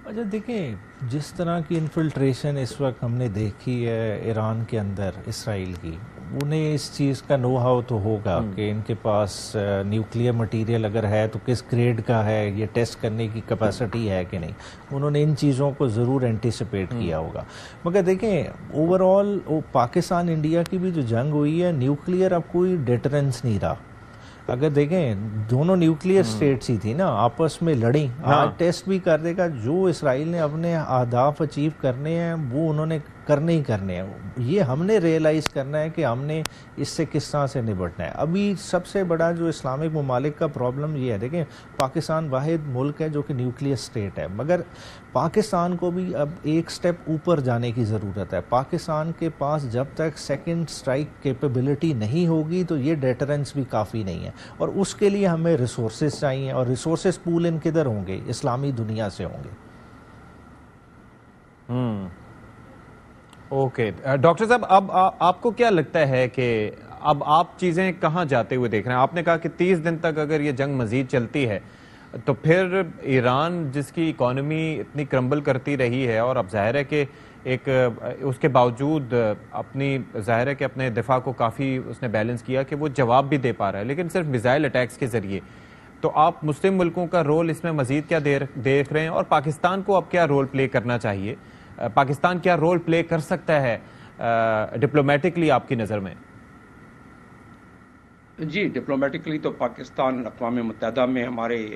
Speaker 3: اچھا دیکھیں، جس طرح کی انفلٹریشن اس وقت ہم نے دیکھی ہے ایران کے اندر اسرائیل کی، انہیں اس چیز کا نو ہاؤ تو ہوگا کہ ان کے پاس نیوکلیئر مٹیریل اگر ہے تو کس گریڈ کا ہے، یہ ٹیسٹ کرنے کی کیپیسٹی ہے کہ نہیں. انہوں نے ان چیزوں کو ضرور اینٹیسپیٹ کیا ہوگا. مگر دیکھیں اوور آل پاکستان انڈیا کی بھی جو جنگ ہوئی ہے، نیوکلیئر اب کوئی ڈیٹرنس نہیں رہا. اگر دیکھیں دونوں نیوکلیئر سٹیٹس ہی تھی نا، آپس میں لڑیں. آج ٹیسٹ بھی کر دے گا، جو اسرائیل نے اپنے اہداف اچیو کرنے ہیں وہ انہوں نے کرنے ہی کرنے ہیں. یہ ہم نے ریئلائز کرنا ہے کہ ہم نے اس سے کس طرح سے نبٹنا ہے. ابھی سب سے بڑا جو اسلامک ممالک کا پرابلم یہ ہے، دیکھیں پاکستان واحد ملک ہے جو کہ نیوکلیئر سٹیٹ ہے، مگر پاکستان کو بھی اب ایک سٹیپ اوپر جانے کی ضرورت ہے. پاکستان کے پاس جب تک سیکنڈ سٹرائک کیپیبلٹی نہیں ہوگی تو یہ ڈیٹرنس بھی کافی نہیں ہے، اور اس کے لیے ہمیں ریسورسز چاہیے، اور ریسورسز پول ان کدھر ہوں گے؟ اسلامی دنیا سے ہوں گے.
Speaker 2: اوکے ڈاکٹر صاحب، اب آپ کو کیا لگتا ہے کہ اب آپ چیزیں کہاں جاتے ہوئے دیکھ رہے ہیں؟ آپ نے کہا کہ 30 دن تک اگر یہ جنگ مزید چلتی ہے تو پھر ایران جس کی اکانومی اتنی کرمبل کرتی رہی ہے، اور اب ظاہر ہے کہ ایک اس کے باوجود ظاہر ہے کہ اپنے دفاع کو کافی اس نے بیلنس کیا کہ وہ جواب بھی دے پا رہا ہے، لیکن صرف میزائل اٹیکس کے ذریعے. تو آپ مسلم ملکوں کا رول اس میں مزید کیا دیکھ رہے ہیں، اور پاکستان کو اب کیا رول پلے کرنا چاہیے؟ پاکستان کیا رول پلے کر سکتا ہے ڈپلومیٹکلی آپ کی نظر میں؟
Speaker 4: جی ڈپلومیٹکلی تو پاکستان اقوام متحدہ میں ہمارے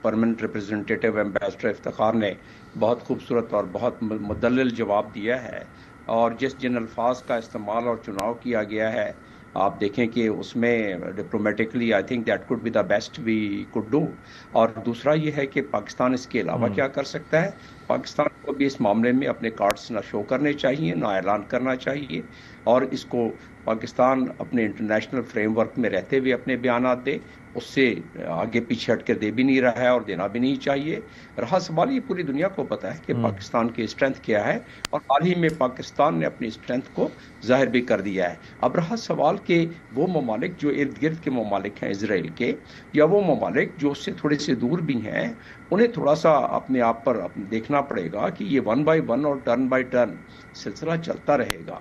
Speaker 4: پرماننٹ ریپرزنٹیٹیو ایمبیسڈر افتخار نے بہت خوبصورت اور بہت مدلل جواب دیا ہے، اور جن الفاظ کا استعمال اور چناؤ کیا گیا ہے آپ دیکھیں کہ اس میں diplomatically I think that could be the best we could do. اور دوسرا یہ ہے کہ پاکستان اس کے علاوہ کیا کر سکتا ہے. پاکستان کو بھی اس معاملے میں اپنے کارڈز نہ شو کرنے چاہیے، نہ اعلان کرنا چاہیے، اور اس کو پاکستان اپنے انٹرنیشنل فریم ورک میں رہتے ہوئے اپنے بیانات دے، اس سے آگے پیچھے ہٹ کر دے بھی نہیں رہا ہے اور دینا بھی نہیں چاہیے. رہا سوال، یہ پوری دنیا کو پتا ہے کہ پاکستان کی اسٹرینتھ کیا ہے، اور حال ہی میں پاکستان نے اپنی اسٹرینتھ کو ظاہر بھی کر دیا ہے. اب رہا سوال کہ وہ ممالک جو ارد گرد کے ممالک ہیں اسرائیل کے، یا وہ ممالک جو اس سے تھوڑے سے دور بھی ہیں، انہیں تھوڑا سا اپنے آپ پر دیکھنا پڑے گا کہ یہ 1 by 1 اور ٹرن بائی ٹرن سلسلہ چلتا رہے گا.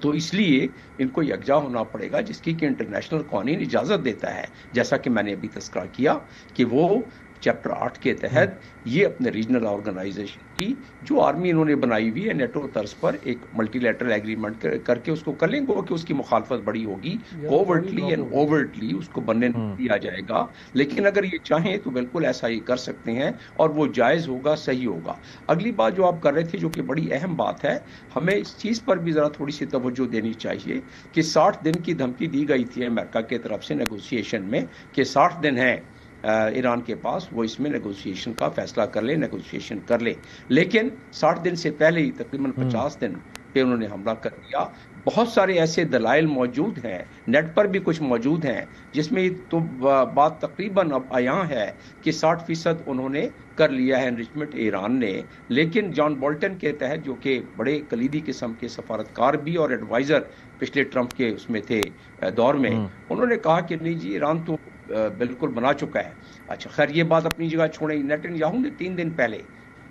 Speaker 4: تو اس لیے ان کو یکجا ہونا پڑے گا، جس کی کہ انٹرنیشنل قوانین اجازت دیتا ہے، جیسا کہ میں نے ابھی تذکرہ کیا کہ وہ چیپٹر 8 کے تحت یہ اپنے ریجنل آرگنائزیشن کی جو آرمی انہوں نے بنائی ہوئی ہے نیٹو طرز پر ایک ملٹی لیٹرل ایگریمنٹ کر کے اس کو کر لیں گے، کہ اس کی مخالفت بڑی ہوگی، کوورٹلی اینڈ اوورٹلی اس کو بننے نہیں دیا جائے گا. لیکن اگر یہ چاہیں تو بالکل ایسا ہی کر سکتے ہیں، اور وہ جائز ہوگا، صحیح ہوگا. اگلی بات جو آپ کر رہے تھے، جو کہ بڑی اہم بات ہے، ہمیں اس چیز پر بھی ذرا تھوڑی سی توجہ دینی چاہیے کہ 60 دن کی دھمکی دی گئی تھی امریکہ کی طرف سے نیگوسیشن میں، کہ 60 دن ہیں ایران کے پاس، وہ اس میں نیگوسیشن کا فیصلہ کر لیں، نیگوسیشن کر لیں. لیکن 60 دن سے پہلے ہی تقریباً 50 دن پہ انہوں نے حملہ کر دیا. بہت سارے ایسے دلائل موجود ہیں، نیٹ پر بھی کچھ موجود ہیں، جس میں تو بات تقریباً اب عیاں ہے کہ 60% انہوں نے کر لیا ہے انریچمنٹ ایران نے. لیکن جان بولٹن کے تحت، جو کہ بڑے کلیدی قسم کے سفارتکار بھی اور ایڈوائزر پچھلے ٹرمپ کے اس میں تھے دور میں، انہوں نے کہا کہ نہیں جی ایران تو بالکل بنا چکا ہے. اچھا خیر، یہ بات اپنی جگہ چھوڑیں. نیتن یاہو نے 3 دن پہلے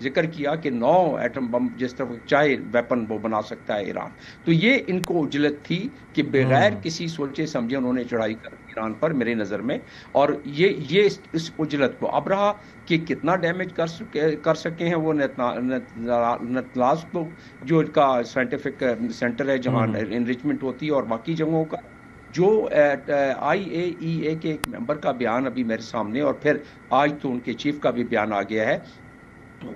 Speaker 4: ذکر کیا کہ 9 ایٹم بم جس طرح چاہے ویپن وہ بنا سکتا ہے ایران. تو یہ ان کو اجلت تھی کہ بغیر کسی سوچے سمجھے انہوں نے چڑھائی کر دی ایران پر میرے نظر میں. اور یہ اس اجلت کو اب رہا کہ کتنا ڈیمیج کر سکے ہیں وہ نتلاز کو جو ان کا سائنٹیفک سینٹر ہے جہاں انریچمنٹ ہوتی ہے اور باقی جگہوں کا. جو IAEA کے ایک ممبر کا بیان ابھی میرے سامنے اور پھر آج تو ان کے چیف کا بھی بیان آ گیا ہے,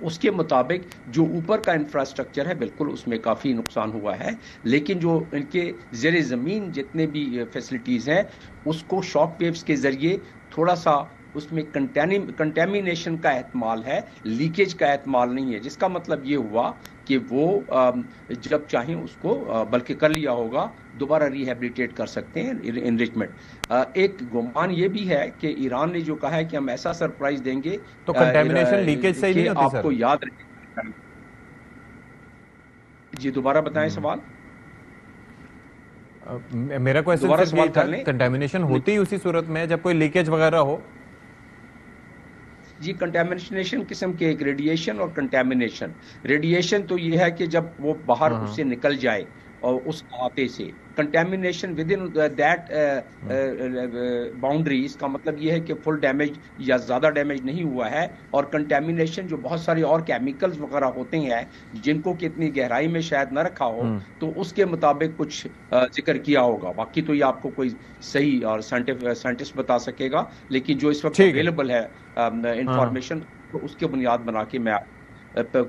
Speaker 4: اس کے مطابق جو اوپر کا انفراسٹرکچر ہے بالکل اس میں کافی نقصان ہوا ہے, لیکن جو ان کے زیر زمین جتنے بھی فیسلٹیز ہیں اس کو شاک ویوز کے ذریعے تھوڑا سا اس میں کنٹیمینیشن کا احتمال ہے, لیکیج کا احتمال نہیں ہے, جس کا مطلب یہ ہوا کہ وہ جب چاہیں اس کو بلکہ کر لیا ہوگا دوبارہ ریہیبلیٹیٹ کر سکتے ہیں انریچمنٹ. ایک گمان یہ بھی ہے کہ ایران نے جو کہا ہے کہ ہم ایسا سرپرائز دیں گے
Speaker 2: تو کنٹیمینیشن لیکیج سے ہی نہیں ہوتی
Speaker 4: آپ کو یاد رکھیں. جی دوبارہ بتائیں سوال.
Speaker 2: میرا کوئی سوال تھا, کنٹیمینیشن ہوتی ہی اسی صورت میں جب کوئی لیکیج وغیرہ ہو.
Speaker 4: جی کنٹیمنیشن قسم کے ایک ریڈیشن اور کنٹیمنیشن. ریڈیشن تو یہ ہے کہ جب وہ باہر اس سے نکل جائے اور اس احاطے سے, contamination within that boundary, اس کا مطلب یہ ہے کہ فل ڈیمیج یا زیادہ ڈیمیج نہیں ہوا ہے. اور کنٹیمنیشن جو بہت سارے اور کیمیکلز وغیرہ ہوتے ہیں جن کو کتنی گہرائی میں شاید نہ رکھا ہو تو اس کے مطابق کچھ ذکر کیا ہوگا. باقی تو یہ آپ کو کوئی صحیح اور سائنٹسٹ بتا سکے گا, لیکن جو اس وقت اویلیبل ہے انفارمیشن اس کے بنیاد بنا کے میں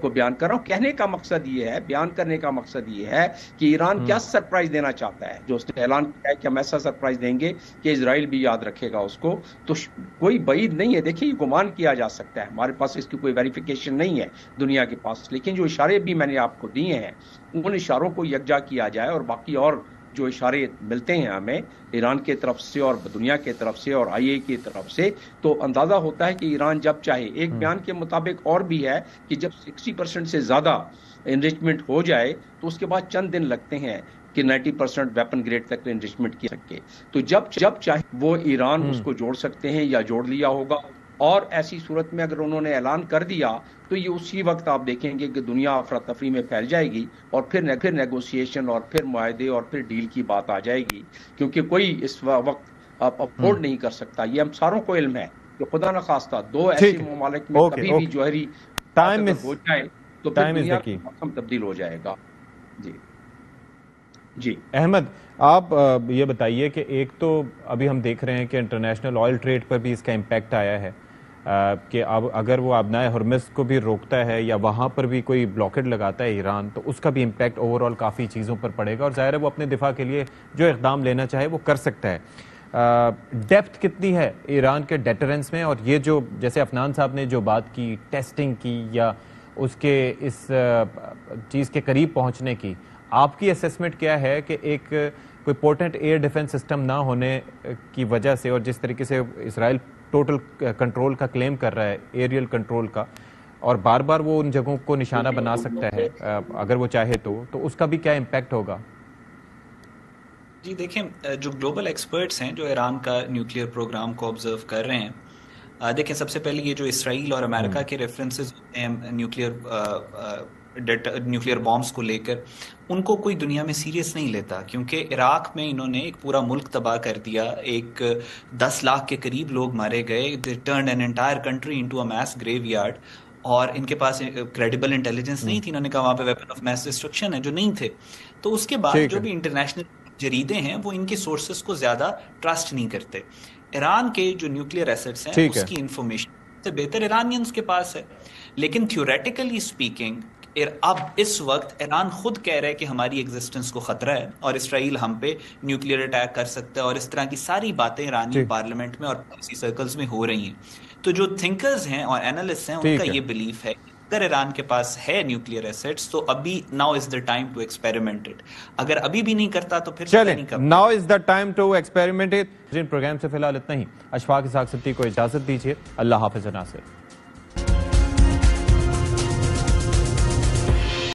Speaker 4: کو بیان کر رہا ہوں. کہنے کا مقصد یہ ہے, بیان کرنے کا مقصد یہ ہے کہ ایران کیا سرپرائز دینا چاہتا ہے. جو اس نے اعلان کیا ہے کہ ہم ایسا سرپرائز دیں گے کہ اسرائیل بھی یاد رکھے گا اس کو, تو کوئی بعید نہیں ہے. دیکھیے یہ گمان کیا جا سکتا ہے, ہمارے پاس اس کی کوئی ویریفیکیشن نہیں ہے دنیا کے پاس, لیکن جو اشارے بھی میں نے آپ کو دیے ہیں ان اشاروں کو یکجا کیا جائے اور باقی اور جو اشارے ملتے ہیں ہمیں ایران کے طرف سے اور دنیا کے طرف سے اور IAEA کی طرف سے, تو اندازہ ہوتا ہے کہ ایران جب چاہے, ایک بیان کے مطابق اور بھی ہے کہ جب 60% سے زیادہ انریچمنٹ ہو جائے تو اس کے بعد چند دن لگتے ہیں کہ 90% ویپن گریڈ تک انریچمنٹ کی سکے. تو جب چاہے وہ ایران اس کو جوڑ سکتے ہیں یا جوڑ لیا ہوگا. اور ایسی صورت میں اگر انہوں نے اعلان کر دیا تو یہ اسی وقت آپ دیکھیں گے کہ دنیا افراتفری میں پھیل جائے گی اور پھر نیگوسیشن اور پھر معاہدے اور پھر ڈیل کی بات آ جائے گی, کیونکہ کوئی اس وقت افورڈ نہیں کر سکتا. یہ ہم ساروں کو علم ہے کہ خدا نخواستہ دو ایسے ممالک میں کبھی بھی جوہری ہو جائے تو پھر دنیا کا موسم تبدیل ہو جائے گا. جی
Speaker 2: احمد, آپ یہ بتائیے کہ ایک تو ابھی ہم دیکھ رہے ہیں کہ انٹرنیشنل آئل ٹریڈ پر بھی اس کا امپیکٹ آیا ہے کہ اب اگر وہ آبنائے ہرمز کو بھی روکتا ہے یا وہاں پر بھی کوئی بلاکڈ لگاتا ہے ایران, تو اس کا بھی امپیکٹ اوور آل کافی چیزوں پر پڑے گا, اور ظاہر ہے وہ اپنے دفاع کے لیے جو اقدام لینا چاہے وہ کر سکتا ہے. ڈیپتھ کتنی ہے ایران کے ڈیٹرنس میں, اور یہ جو جیسے عفنان صاحب نے جو بات کی ٹیسٹنگ کی یا اس کے اس چیز کے قریب پہنچنے کی, آپ کی اسیسمنٹ کیا ہے کہ ایک کوئی پورٹنٹ ایئر ڈیفنس سسٹم نہ ہونے کی وجہ سے اور جس طریقے سے اسرائیل ٹوٹل کنٹرول کا کلیم کر رہا ہے, ایریل کنٹرول کا, اور بار بار وہ ان جگہوں کو نشانہ بنا سکتا ہے اگر وہ چاہے تو اس کا بھی کیا امپیکٹ ہوگا؟
Speaker 5: جی دیکھیں, جو گلوبل ایکسپرٹس ہیں جو ایران کا نیوکلیئر پروگرام کو آبزرو کر رہے ہیں, دیکھیں سب سے پہلے یہ جو اسرائیل اور امریکہ کے ریفرنسز ہوتے ہیں نیوکلیئر بامبس کو لے کر, ان کو کوئی دنیا میں سیریس نہیں لیتا, کیونکہ عراق میں انہوں نے ایک پورا ملک تباہ کر دیا, ایک 10 لاکھ کے قریب لوگ مارے گئے, they turned an entire country into a mass graveyard, اور ان کے پاس کریڈیبل انٹیلیجنس نہیں تھی. انہوں نے کہا وہاں پہ ویپن آف میس ڈسٹرکشن ہے, جو نہیں تھے. تو اس کے بعد جو بھی انٹرنیشنل جریدے ہیں وہ ان کے سورسز کو زیادہ ٹرسٹ نہیں کرتے. ایران کے جو نیوکلیئر ایسٹس ہیں اس کی انفارمیشن سے بہتر ایرانینز کے پاس ہے, لیکن تھیوریٹیکلی اسپیکنگ اب اس وقت ایران خود کہہ رہا ہے کہ ہماری ایگزسٹنس کو خطرہ ہے اور اسرائیل ہم پہ نیوکلیئر اٹیک کر سکتا ہے, اور اس طرح کی ساری باتیں ایرانی پارلیمنٹ میں اور پالیسی سرکلز میں ہو رہی ہیں. تو جو تھنکرز ہیں اور اینالسٹ ہیں ان کا یہ بلیف ہے اگر ایران کے پاس ہے نیوکلیئر ایسٹس تو ابھی now is the time to experiment it. اگر ابھی بھی نہیں کرتا تو پھر نہیں کرتا.
Speaker 2: Now is the time to experiment it. Program سے فی الحال اتنا ہی. اشفاق اسحاق سبتی کو اجازت دیجیے. اللہ حافظ ناصر.